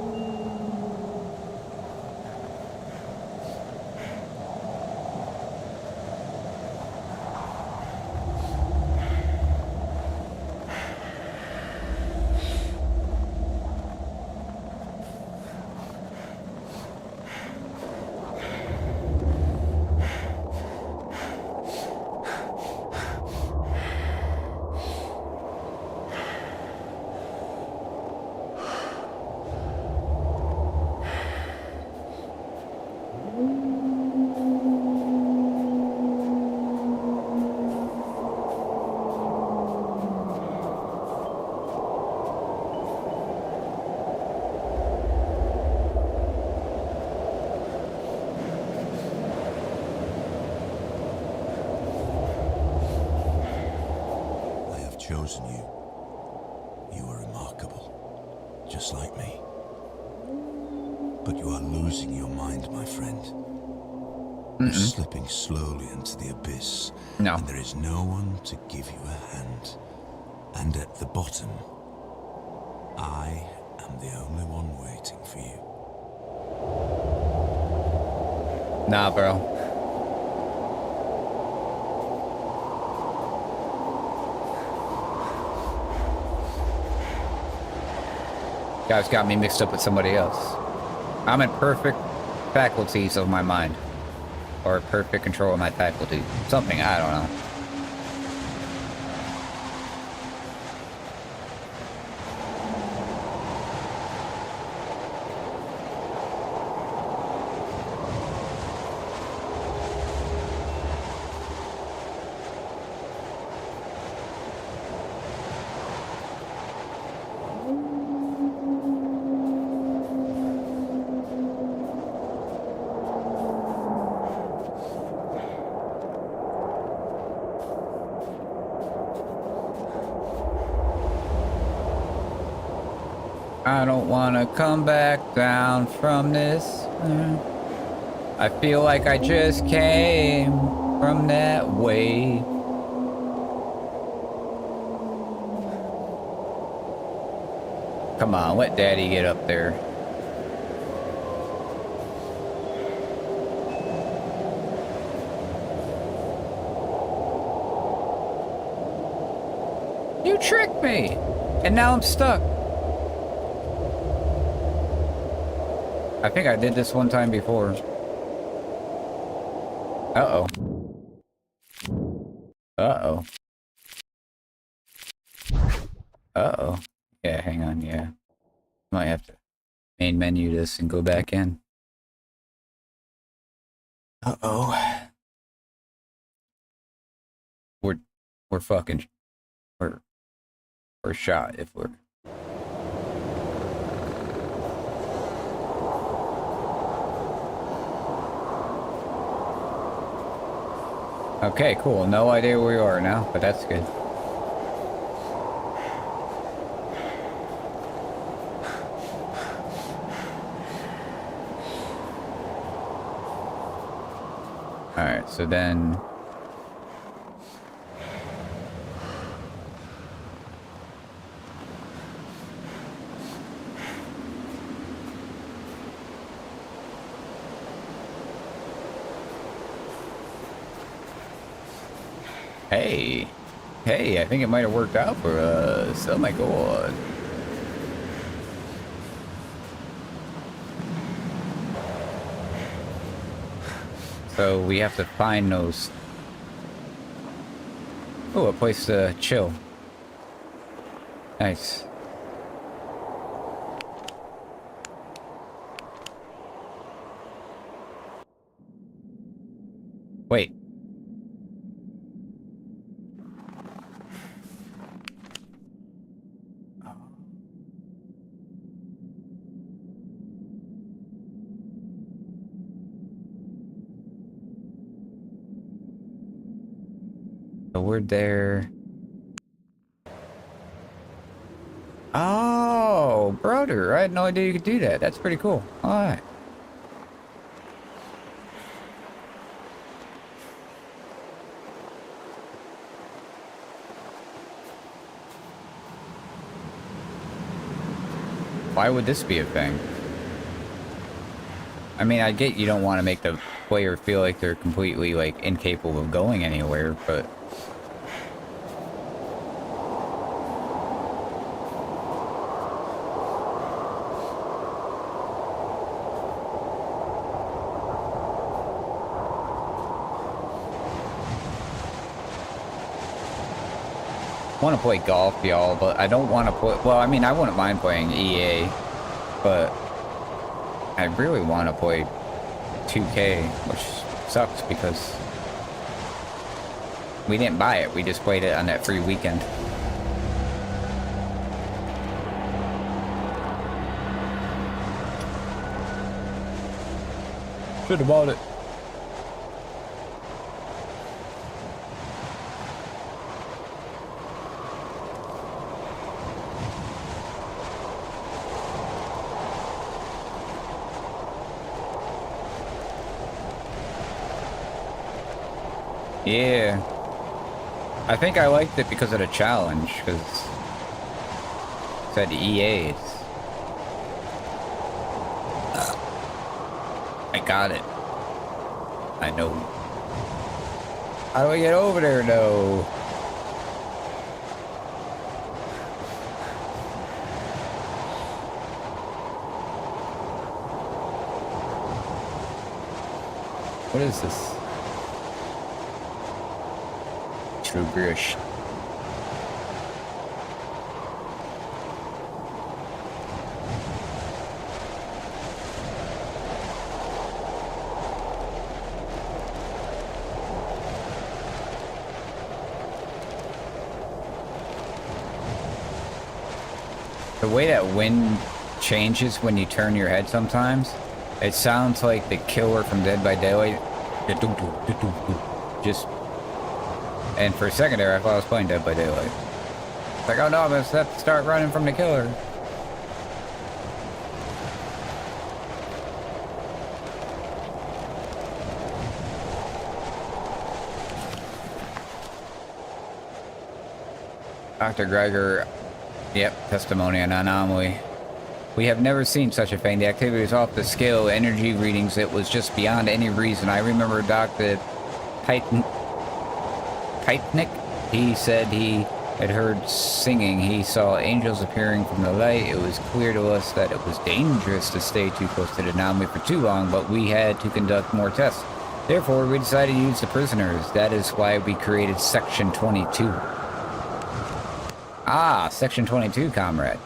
Chosen you. You are remarkable, just like me. But you are losing your mind, my friend. You're slipping slowly into the abyss. No. And there is no one to give you a hand. And at the bottom, I am the only one waiting for you. Nah, bro. Guys got me mixed up with somebody else. I'm in perfect faculties of my mind. Or perfect control of my faculty. Something, I don't know. I don't want to come back down from this. I feel like I just came from that way. Come on, let Daddy get up there. You tricked me, and now I'm stuck. I think I did this one time before. Uh-oh. Uh-oh. Uh-oh. Yeah, hang on, yeah. Might have to main menu this and go back in. Uh-oh. We're fucking... We're shot if we're... Okay, cool. No idea where we are now, but that's good. Alright, so then... Hey. Hey, I think it might have worked out for us. Oh my god. So we have to find those... Oh, a place to chill. Nice. Wait. So we're there. Oh, brother. I had no idea you could do that. That's pretty cool. Alright. Why would this be a thing? I mean, I get you don't want to make the player feel like they're completely, like, incapable of going anywhere, but... I want to play golf, y'all, but I don't want to play... Well, I mean, I wouldn't mind playing EA, but I really want to play 2K, which sucks because we didn't buy it. We just played it on that free weekend. Should have bought it. Yeah. I think I liked it because of the challenge, because it said EA. I got it. I know. How do I get over there, though? What is this? True British. The way that wind changes when you turn your head sometimes, it sounds like the killer from Dead by Daylight. Just... And for a second there, I thought I was playing Dead by Daylight. It's like, oh no, I'm gonna have to start running from the killer. Dr. Geiger, yep, testimony on anomaly. We have never seen such a thing. The activity was off the scale, energy readings, it was just beyond any reason. I remember Dr. Titan... Nick, he said he had heard singing. He saw angels appearing from the light. It was clear to us that it was dangerous to stay too close to the anomaly for too long, but we had to conduct more tests. Therefore, we decided to use the prisoners. That is why we created Section 22. Ah, Section 22, comrade.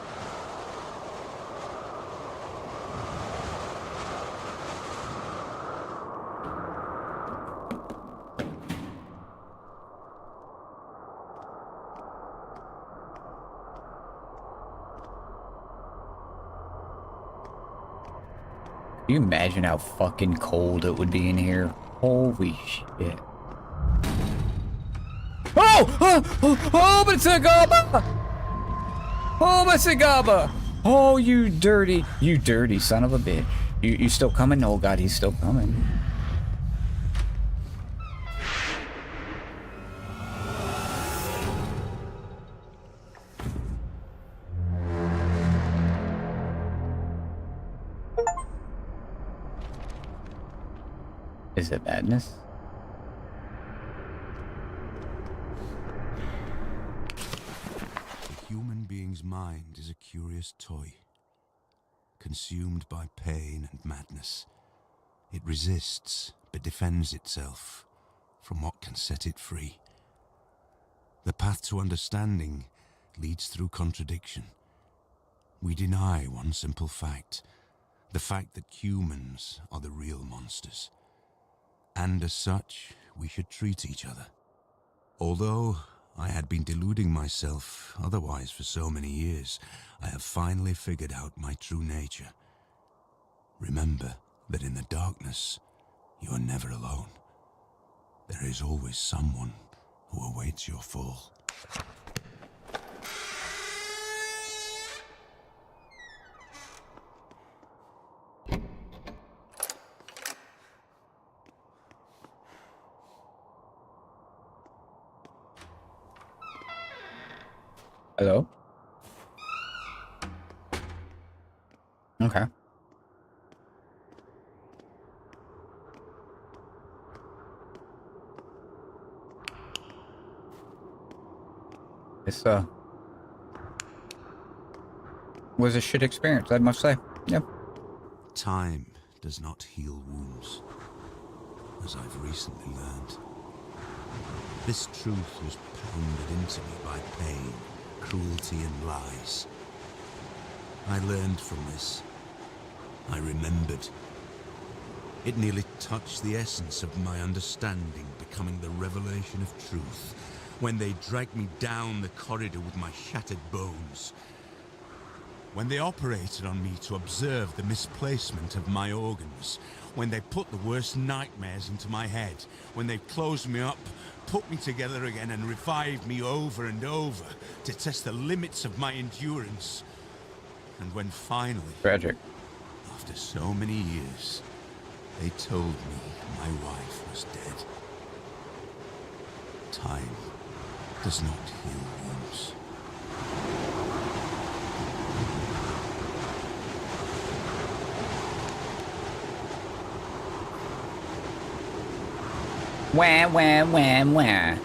Can you imagine how fucking cold it would be in here? Holy shit. Oh! Oh, Matsugaba! Oh, Matsugaba! Oh, you dirty son of a bitch. You still coming? Oh god, he's still coming. Is it madness? mind is a curious toy. Consumed by pain and madness, it resists but defends itself from what can set it free. The path to understanding leads through contradiction. We deny one simple fact, the fact that humans are the real monsters. And as such, we should treat each other. Although I had been deluding myself otherwise for so many years, I have finally figured out my true nature. Remember that in the darkness, you are never alone. There is always someone who awaits your fall. Hello? Okay. This, was a shit experience, I must say. Yep. Time does not heal wounds, as I've recently learned. This truth was pounded into me by pain, cruelty, and lies. I learned from this. I remembered. It nearly touched the essence of my understanding, becoming the revelation of truth, when they dragged me down the corridor with my shattered bones. When they operated on me to observe the misplacement of my organs, when they put the worst nightmares into my head, when they closed me up, put me together again and revived me over and over to test the limits of my endurance. And when finally, Tragic. after so many years, they told me my wife was dead. Time does not heal wounds. Wah, wah, wah, wah.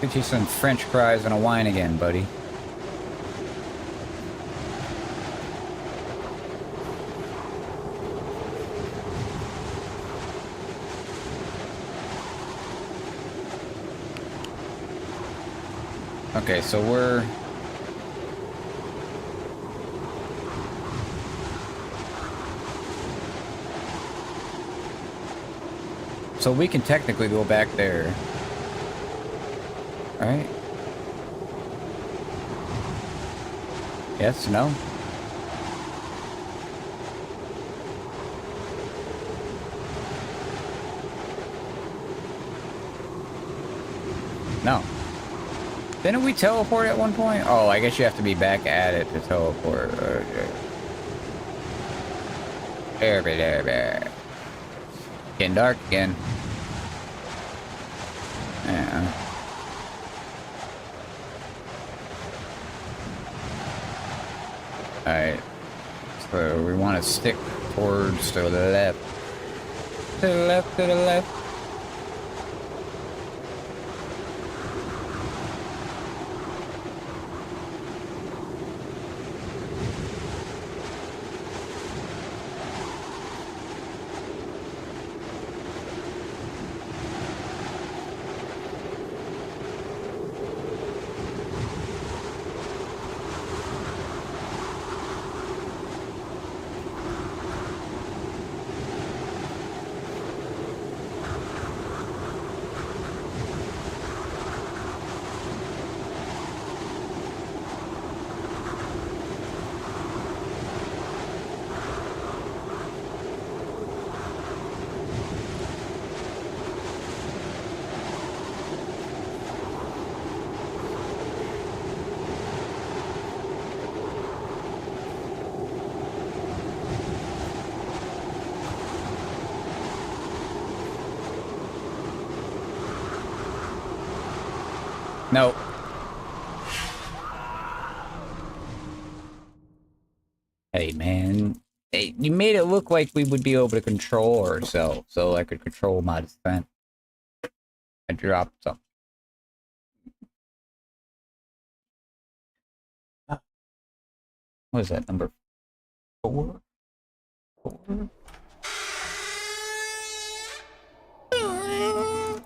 Get you some French fries and a wine again, buddy. Okay, so we're... So we can technically go back there. Right? Yes, no? No. Didn't we teleport at one point? Oh, I guess you have to be back at it to teleport. Okay. There. Getting dark again. Yeah. Alright. So we want to stick towards to the left. To the left, to the left. No. Hey, man. Hey, you made it look like we would be able to control ourselves, so I could control my descent. I dropped something. What is that, number 4? 4?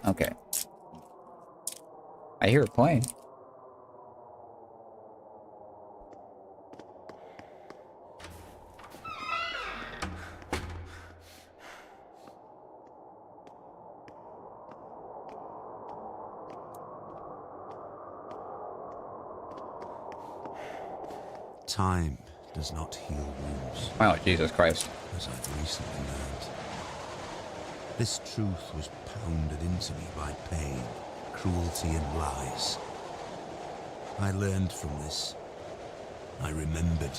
Okay. I hear a plane. Time does not heal wounds, Oh, Jesus Christ. as I've recently learned. This truth was pounded into me by pain, cruelty, and lies. I learned from this. I remembered.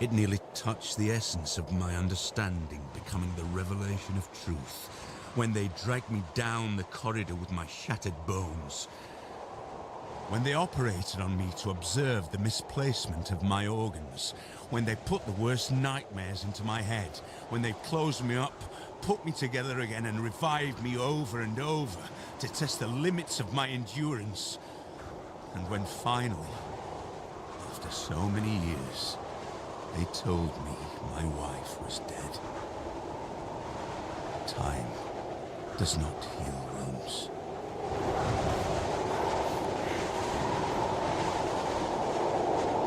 It nearly touched the essence of my understanding, becoming the revelation of truth, when they dragged me down the corridor with my shattered bones. When they operated on me to observe the misplacement of my organs, when they put the worst nightmares into my head, when they closed me up, put me together again and revived me over and over to test the limits of my endurance. And when finally, after so many years, they told me my wife was dead. Time does not heal wounds.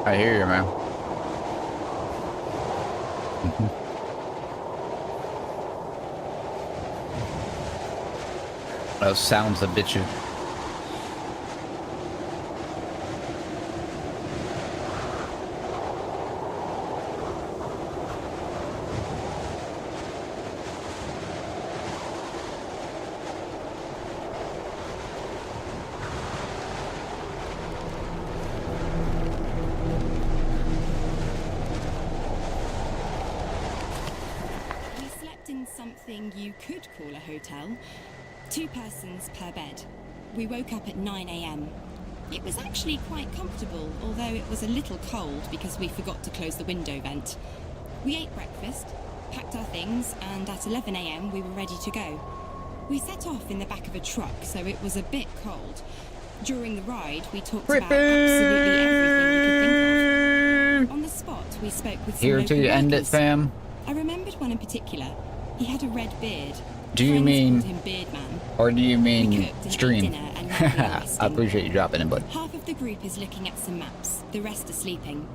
I hear you, man. Those sounds a bit you. Something you could call a hotel. 2 persons per bed. We woke up at 9 a.m. It was actually quite comfortable, although it was a little cold because we forgot to close the window vent. We ate breakfast, packed our things, and at 11 a.m. we were ready to go. We set off in the back of a truck, so it was a bit cold. During the ride, we talked about absolutely everything we could think of. On the spot, we spoke with some Here till you end it, workers. fam. I remembered one in particular. He had a red beard. Do you Friends mean, called him Beard Man. or do you We mean cooked and ate stream? dinner and now we are I resting. appreciate you dropping it, bud. Half of the group is looking at some maps. The rest are sleeping.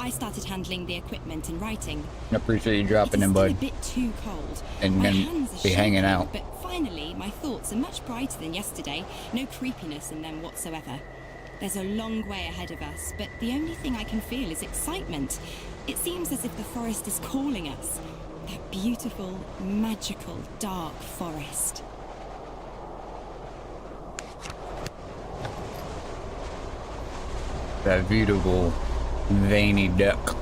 I started handling the equipment and writing. I appreciate you It dropping is it, still a bit. bit too cold. And My then hands are be hanging shaking, out. But finally, my thoughts are much brighter than yesterday. No creepiness in them whatsoever. There's a long way ahead of us, but the only thing I can feel is excitement. It seems as if the forest is calling us. That beautiful, magical, dark forest. That beautiful, veiny duck.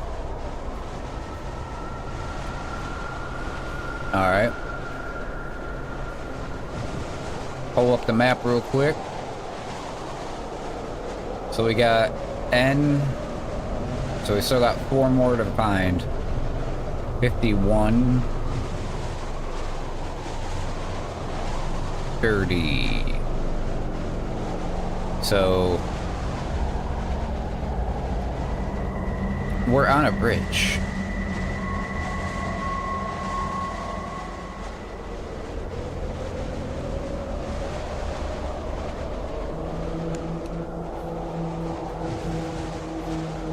Alright. Pull up the map real quick. So we got N. So we still got 4 more to find. 51. 30. So we're on a bridge.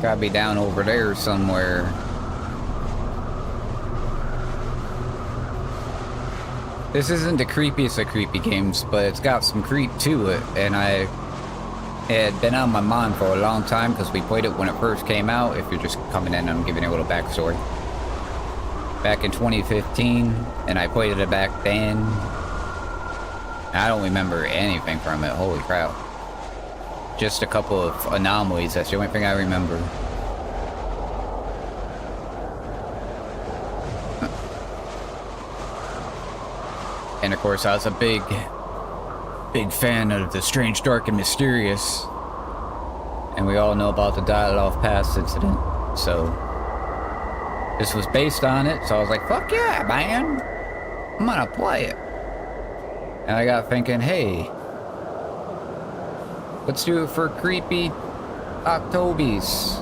Gotta be down over there somewhere. This isn't the creepiest of creepy games, but it's got some creep to it, and it had been on my mind for a long time because we played it when it first came out. If you're just coming in, I'm giving you a little backstory. Back in 2015, and I played it back then. I don't remember anything from it, holy crap. Just a couple of anomalies, that's the only thing I remember. And of course, I was a big fan of the strange, dark, and mysterious. And we all know about the Dyatlov Pass Incident. So, this was based on it, so I was like, fuck yeah, man. I'm gonna play it. And I got thinking, hey, let's do it for creepy Octobies.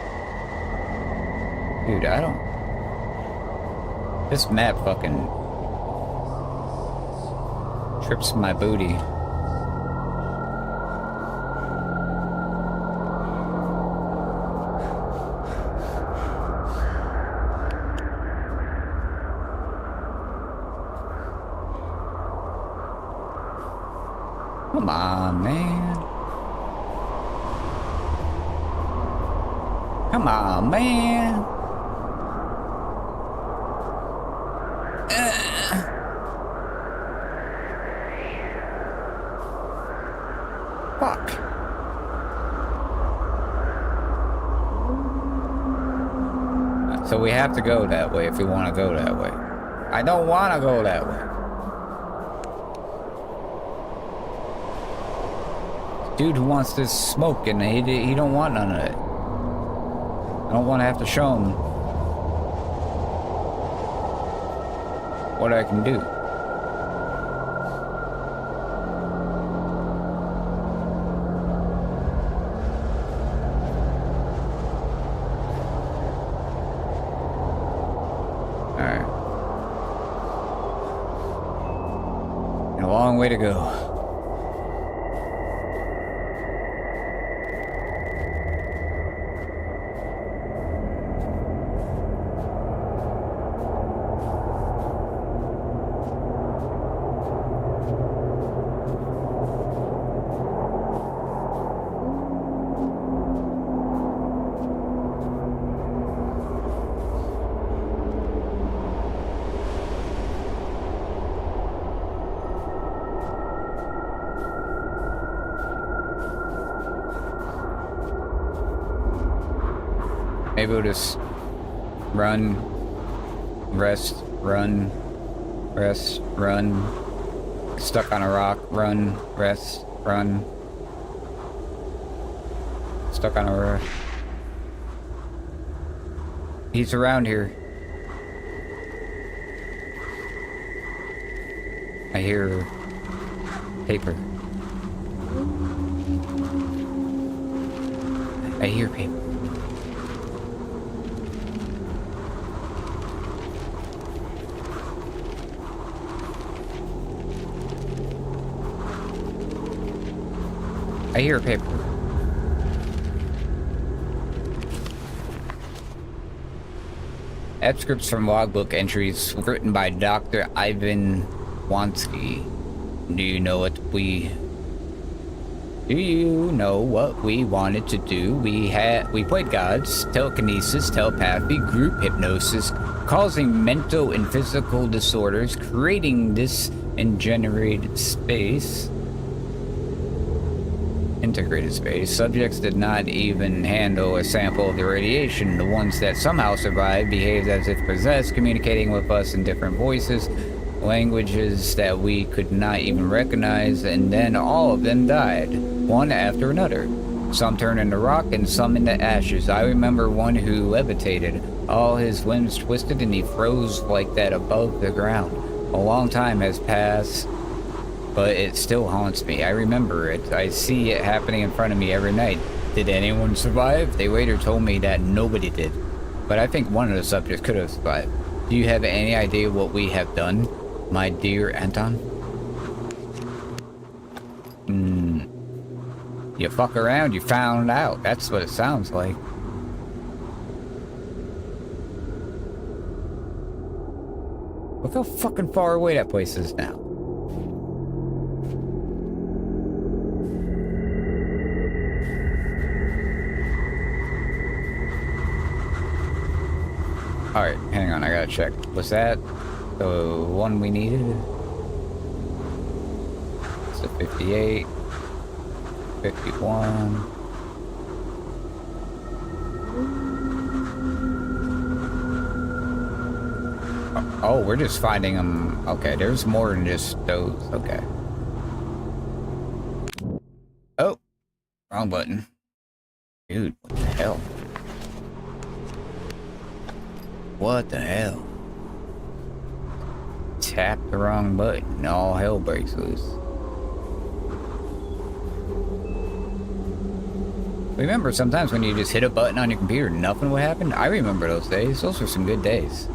Dude, I don't... This map fucking... trips my booty. Come on, man. Come on, man. Fuck. So we have to go that way if we want to go that way. I don't want to go that way. Dude who wants this smoke and he don't want none of it. I don't want to have to show him what I can do. Alright. And a long way to go. Maybe we'll just run, rest, run, rest, run. Stuck on a rock, run, rest, run. Stuck on a rock. He's around here. I hear paper. I hear paper. I hear paper. Excerpts from logbook entries written by Dr. Ivan Wansky. Do you know what we wanted to do? We played gods, telekinesis, telepathy, group hypnosis, causing mental and physical disorders, creating this and generated space. Integrated space. Subjects did not even handle a sample of the radiation. The ones that somehow survived behaved as if possessed, communicating with us in different voices, languages that we could not even recognize, and then all of them died, one after another. Some turned into rock and some into ashes. I remember one who levitated. All his limbs twisted and he froze like that above the ground. A long time has passed, but it still haunts me. I remember it. I see it happening in front of me every night. Did anyone survive? They later told me that nobody did. But I think one of the subjects could have survived. Do you have any idea what we have done, my dear Anton? You fuck around, you found out. That's what it sounds like. Look how fucking far away that place is now. Alright, hang on, I gotta check. Was that the one we needed? It's a 58. 51. Oh, we're just finding them. Okay, there's more than just those. Okay. Oh, wrong button. Dude, what the hell? What the hell? Tap the wrong button, all hell breaks loose. Remember sometimes when you just hit a button on your computer, nothing would happen? I remember those days. Those were some good days.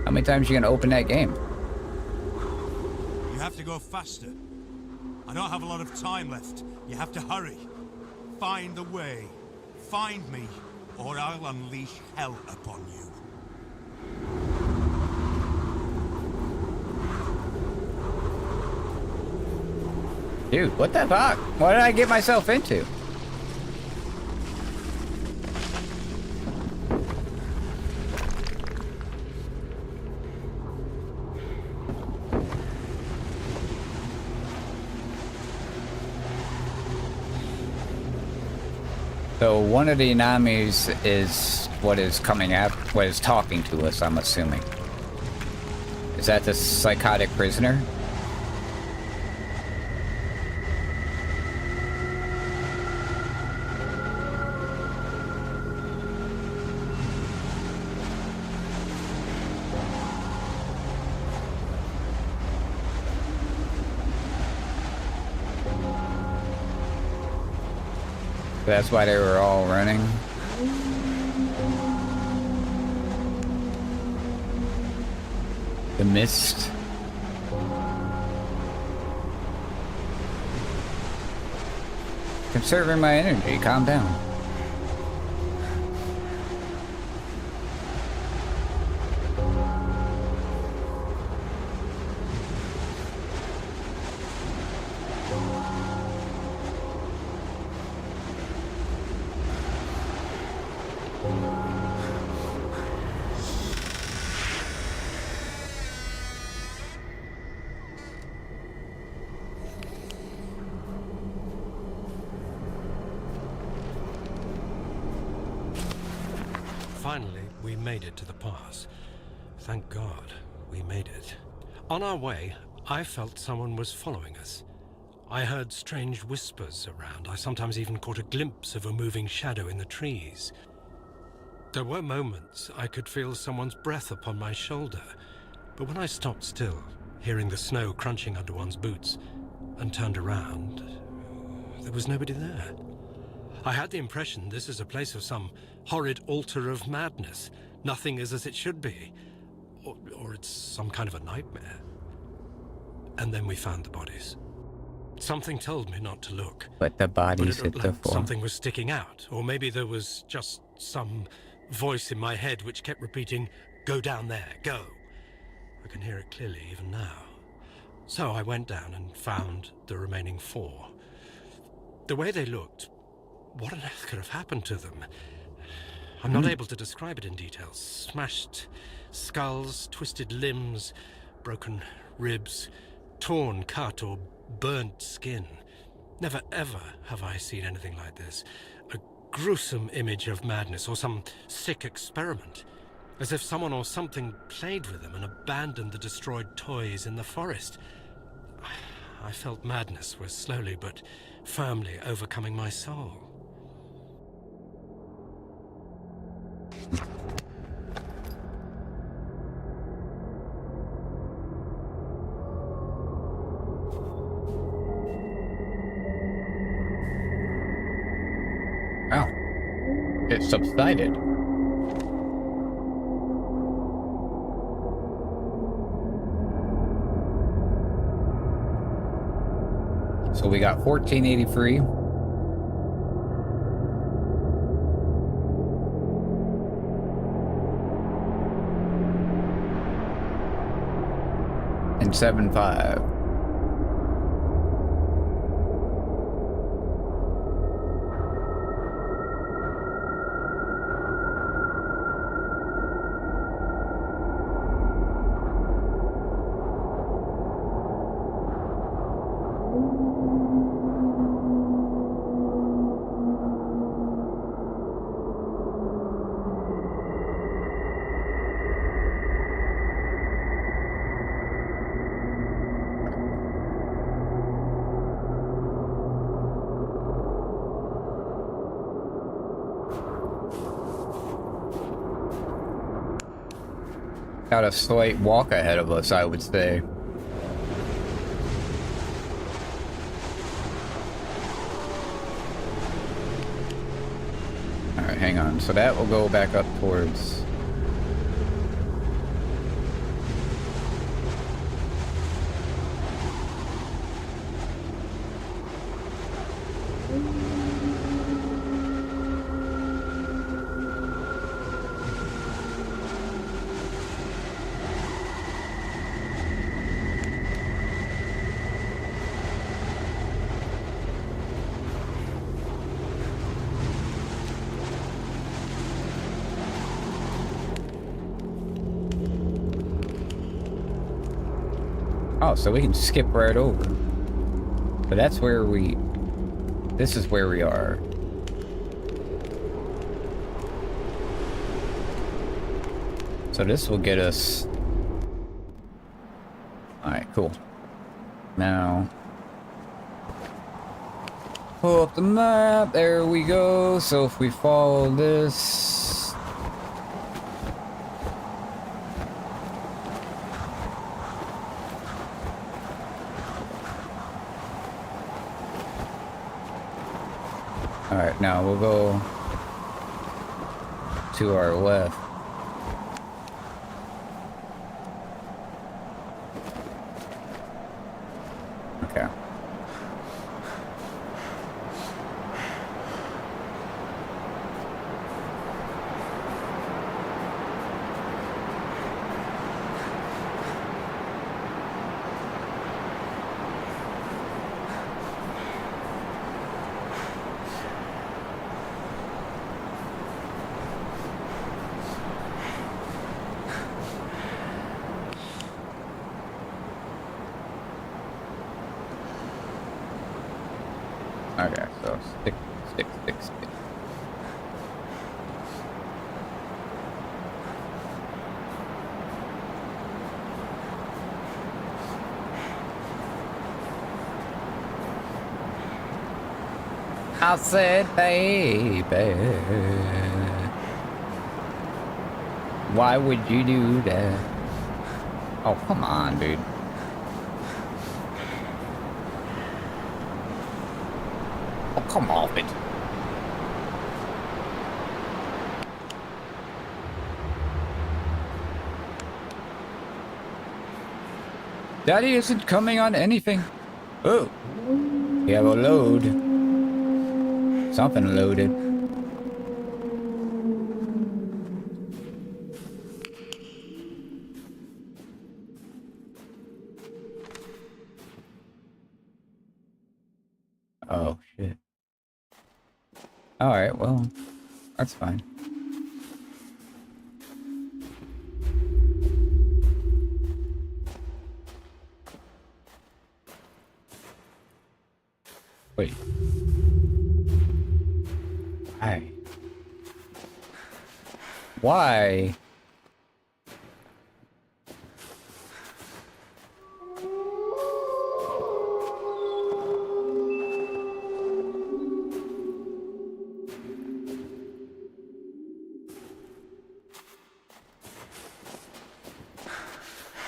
How many times are you gonna open that game? You have to go faster. I don't have a lot of time left. You have to hurry. Find the way. Find me, or I'll unleash hell upon you. Dude, what the fuck? What did I get myself into? So one of the enemies is what is coming up, what is talking to us, I'm assuming. Is that the psychotic prisoner? That's why they were all running. The mist. Conserving my energy, calm down. Finally, we made it to the pass. Thank God, we made it. On our way, I felt someone was following us. I heard strange whispers around. I sometimes even caught a glimpse of a moving shadow in the trees. There were moments I could feel someone's breath upon my shoulder, but when I stopped still, hearing the snow crunching under one's boots, and turned around, there was nobody there. I had the impression this is a place of some horrid altar of madness. Nothing is as it should be. Or it's some kind of a nightmare. And then we found the bodies. Something told me not to look. But the bodies But it hit looked the like floor. something was sticking out. Or maybe there was just some voice in my head which kept repeating, "Go down there, go." I can hear it clearly even now. So I went down and found the remaining 4. The way they looked, what on earth could have happened to them? I'm not able to describe it in detail. Smashed skulls, twisted limbs, broken ribs, torn, cut, or burnt skin. Never ever have I seen anything like this. A gruesome image of madness or some sick experiment. As if someone or something played with them and abandoned the destroyed toys in the forest. I felt madness was slowly but firmly overcoming my soul. Wow. It subsided. So we got 1483. And 75. got a slight walk ahead of us, I would say. Alright, hang on. So that will go back up towards... Oh, so we can skip right over. But that's where we... This is where we are. So this will get us... Alright, cool. Now... Pull up the map, there we go. So if we follow this... Alright, now we'll go to our left. Okay. Okay, so stick. I said, baby, why would you do that? Oh, come on, dude. Oh, come off it. Daddy isn't coming on anything. Oh, we have a load. Something loaded. Oh, shit. Alright, well, that's fine. Wait. Why? Why?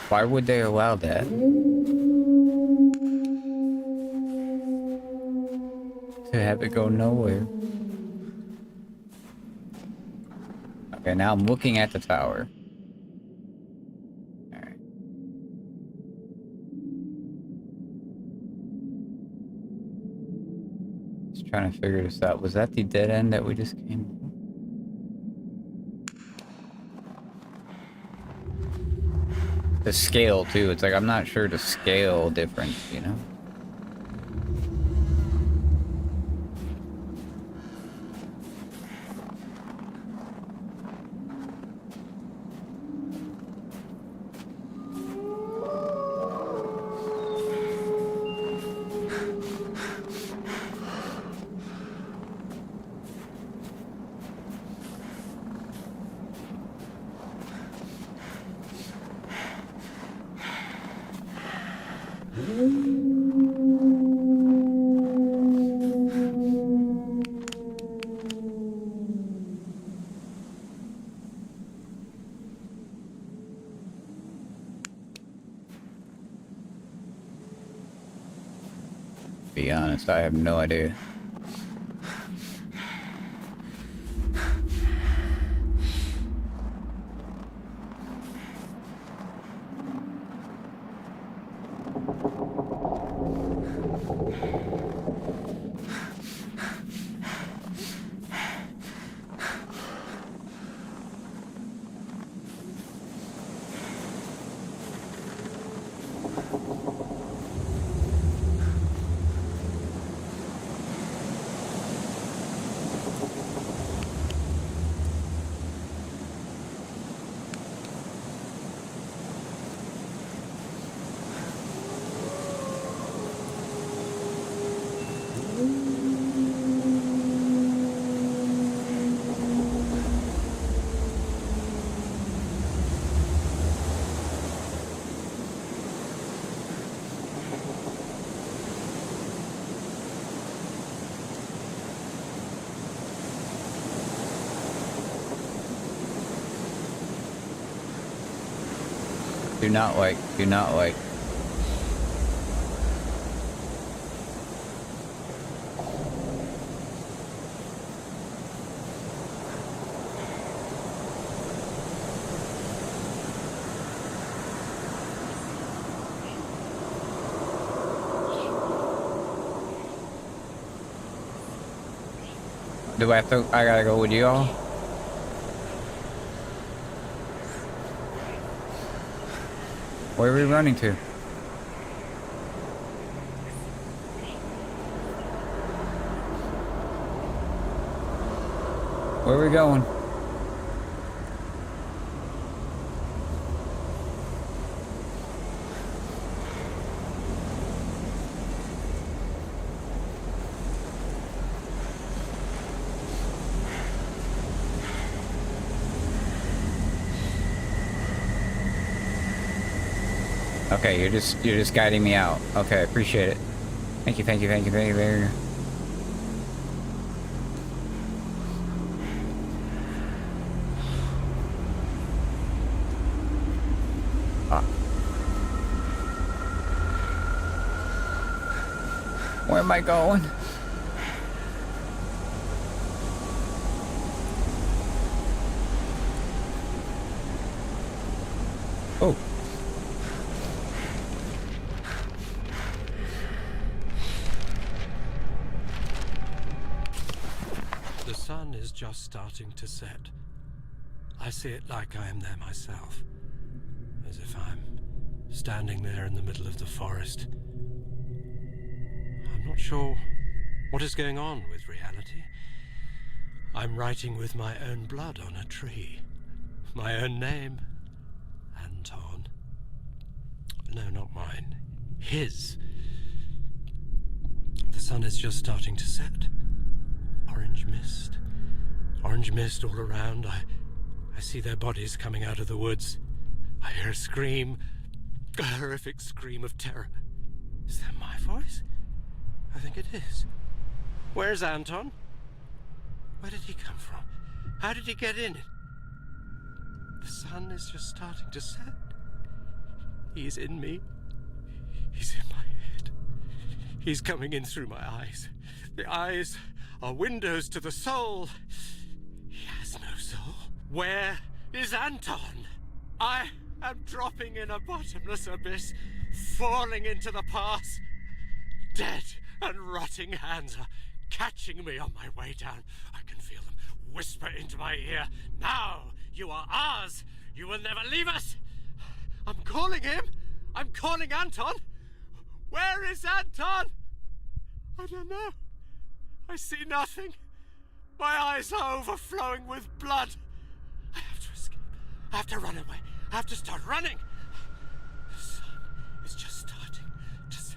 Why would they allow that? To have it go nowhere. Okay, now I'm looking at the tower. Alright. Just trying to figure this out. Was that the dead end that we just came from? The scale, too. It's like, I'm not sure the scale difference, you know? honest, I have no idea. Do not like, do not like. Do I have to, I gotta go with you all? Where are we running to? Where are we going? Okay, you're just guiding me out. Okay, appreciate it. Thank you, thank you, thank you, thank you, thank you. Ah. Where am I going? Oh. The sun is just starting to set. I see it like I am there myself. As if I'm standing there in the middle of the forest. I'm not sure what is going on with reality. I'm writing with my own blood on a tree. My own name. Anton. No, not mine. His. The sun is just starting to set. Orange mist. Orange mist all around. I see their bodies coming out of the woods. I hear a scream. A horrific scream of terror. Is that my voice? I think it is. Where's Anton? Where did he come from? How did he get in? The sun is just starting to set. He's in me. He's in my head. He's coming in through my eyes. The eyes are windows to the soul. He has no soul. Where is Anton? I am dropping in a bottomless abyss, falling into the past. Dead and rotting hands are catching me on my way down. I can feel them whisper into my ear. Now you are ours. You will never leave us. I'm calling him. I'm calling Anton. Where is Anton? I don't know. I see nothing. My eyes are overflowing with blood. I have to escape. I have to run away. I have to start running. The sun is just starting to set.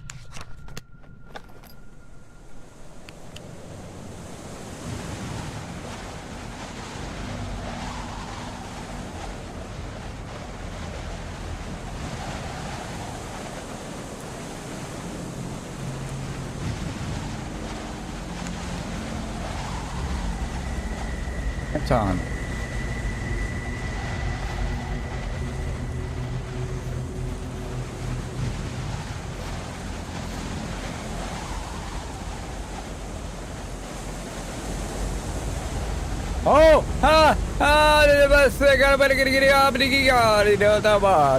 Anton. Oh! Ah! Ah!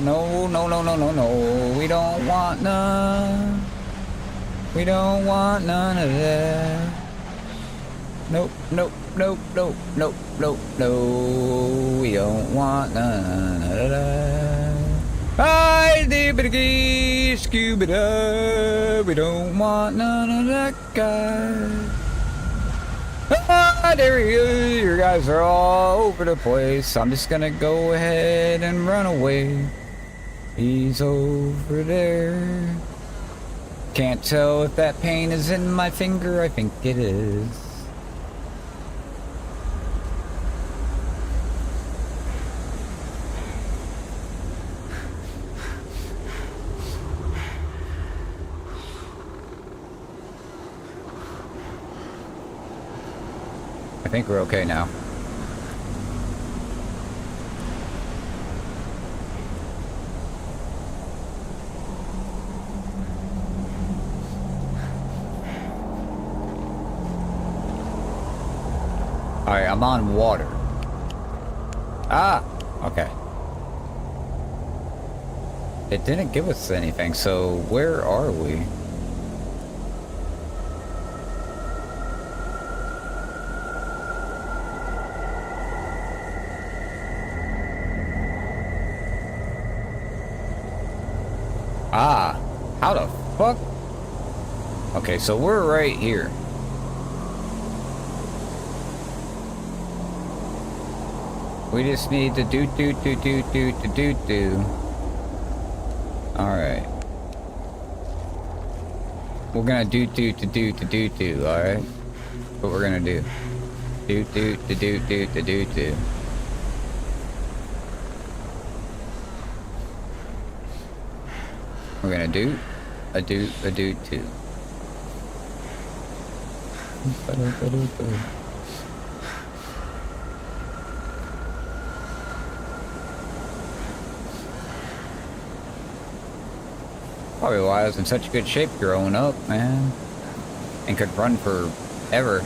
No, no, no, no, no, no. We don't want none. We don't want none of that. Nope, nope, nope, nope, nope, nope, no. We don't want none of that. I dibbity scuba da. We don't want none of that guy. Ah, there he is. You guys are all over the place. I'm just gonna go ahead and run away. He's over there. Can't tell if that pain is in my finger. I think it is. I think we're okay now. Alright, I'm on water. Ah! Okay. It didn't give us anything, so where are we? Ah! How the fuck? Okay, so we're right here. We just need to do. Alright. We're gonna do, alright? What we're gonna do. Do. We're gonna do. Probably why I was in such good shape growing up, man. And could run forever.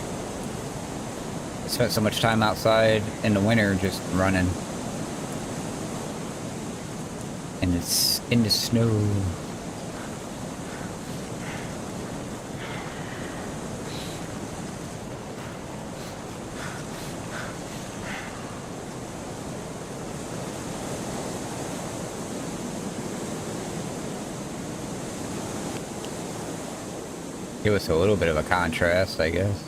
I spent so much time outside in the winter just running. And it's in the snow. Give us a little bit of a contrast, I guess.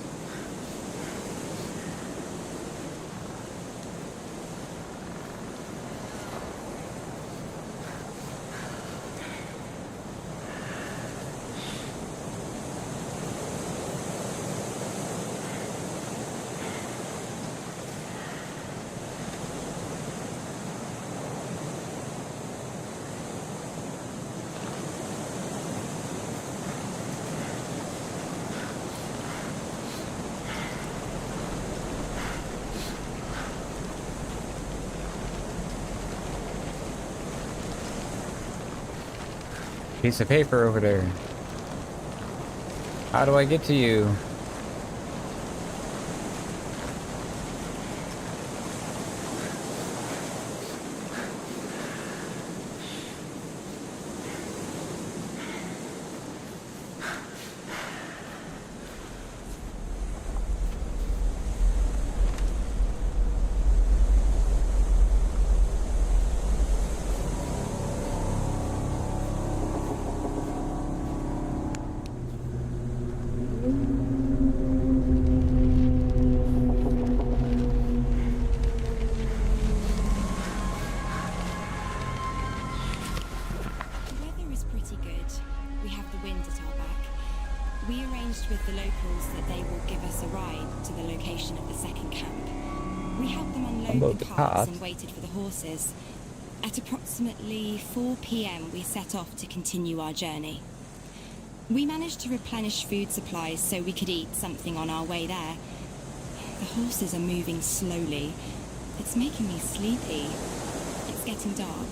Piece of paper over there. How do I get to you? With the locals that they will give us a ride to the location of the second camp. We helped them unload the cars and waited for the horses. At approximately 4 p.m. we set off to continue our journey. We managed to replenish food supplies so we could eat something on our way there. The horses are moving slowly. It's making me sleepy. It's getting dark.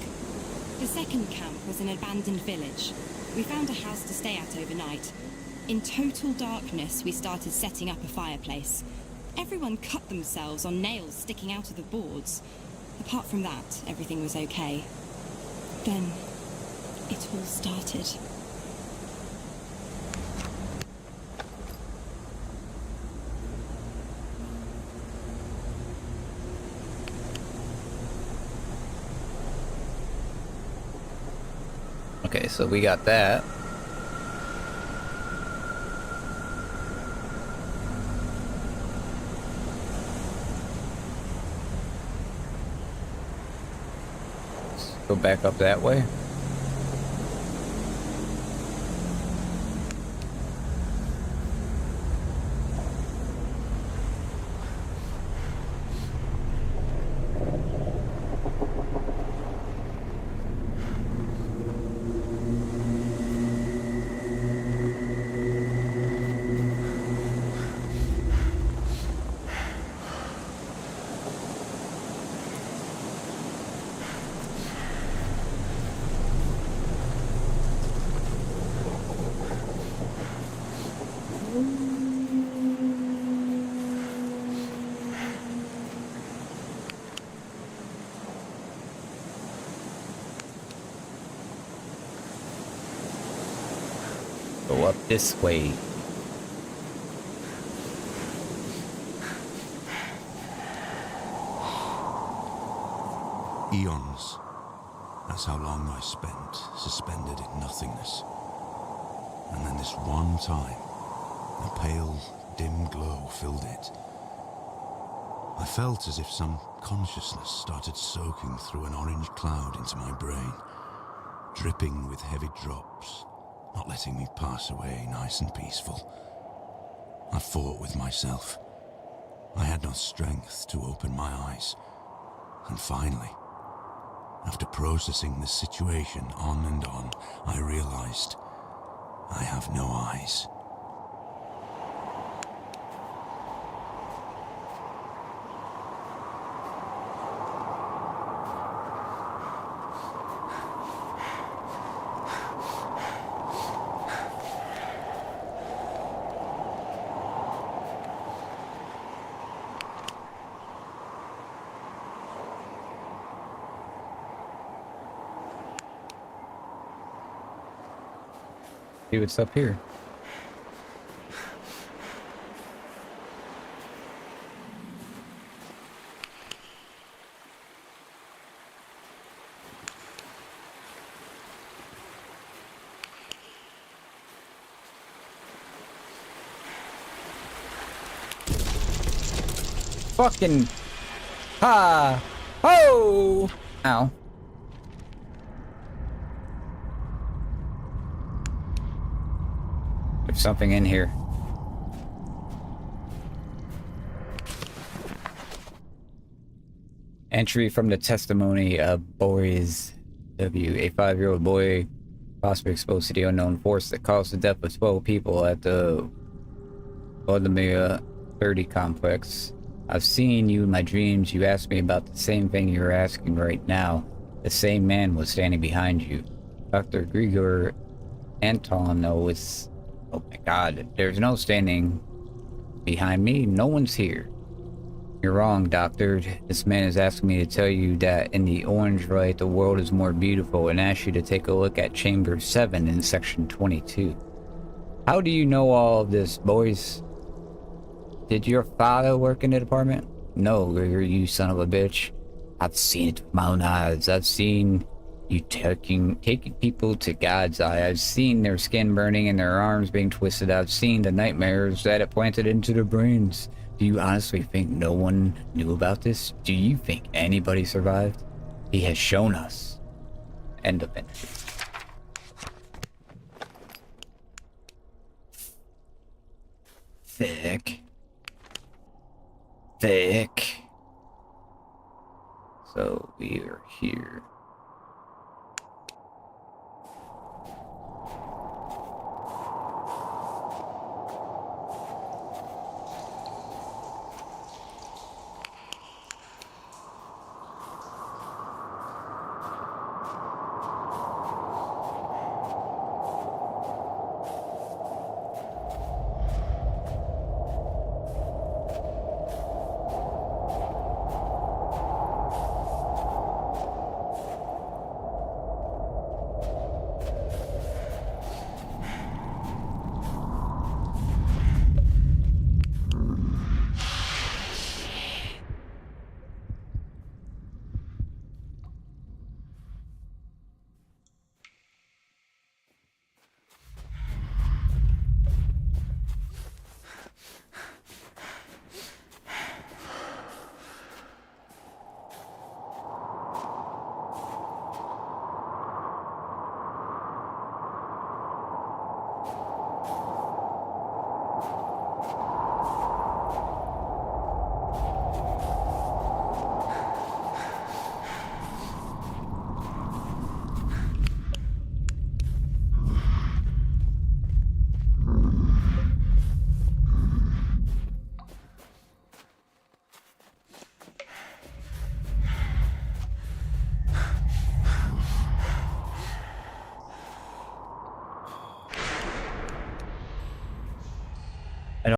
The second camp was an abandoned village. We found a house to stay at overnight. In total darkness, we started setting up a fireplace. Everyone cut themselves on nails sticking out of the boards. Apart from that, everything was okay. Then, it all started. Okay, so we got that. Let's go back up that way. Go up this way. Eons. That's how long I spent suspended in nothingness. And then this one time, a pale, dim glow filled it. I felt as if some consciousness started soaking through an orange cloud into my brain, dripping with heavy drops, not letting me pass away nice and peaceful. I fought with myself. I had no strength to open my eyes. And finally, after processing the situation on and on, I realized I have no eyes. See what's up here. Fucking ha ho! Ow. There's something in here. Entry from the testimony of Boris W., a 5-year-old boy possibly exposed to the unknown force that caused the death of 12 people at the Vladimir 30 complex. I've seen you in my dreams. You asked me about the same thing you're asking right now. The same man was standing behind you. Dr. Grigor Anton was... Oh my god, there's no standing behind me. No one's here. You're wrong, Doctor. This man is asking me to tell you that in the Orange Rite, the world is more beautiful, and ask you to take a look at Chamber 7 in Section 22. How do you know all of this, boys? Did your father work in the department? No, Grigor, you son of a bitch. I've seen it with my own eyes. I've seen you taking people to God's eye. I've seen their skin burning and their arms being twisted. I've seen the nightmares that it planted into their brains. Do you honestly think no one knew about this? Do you think anybody survived? He has shown us. End of entry. Thick. So we are here.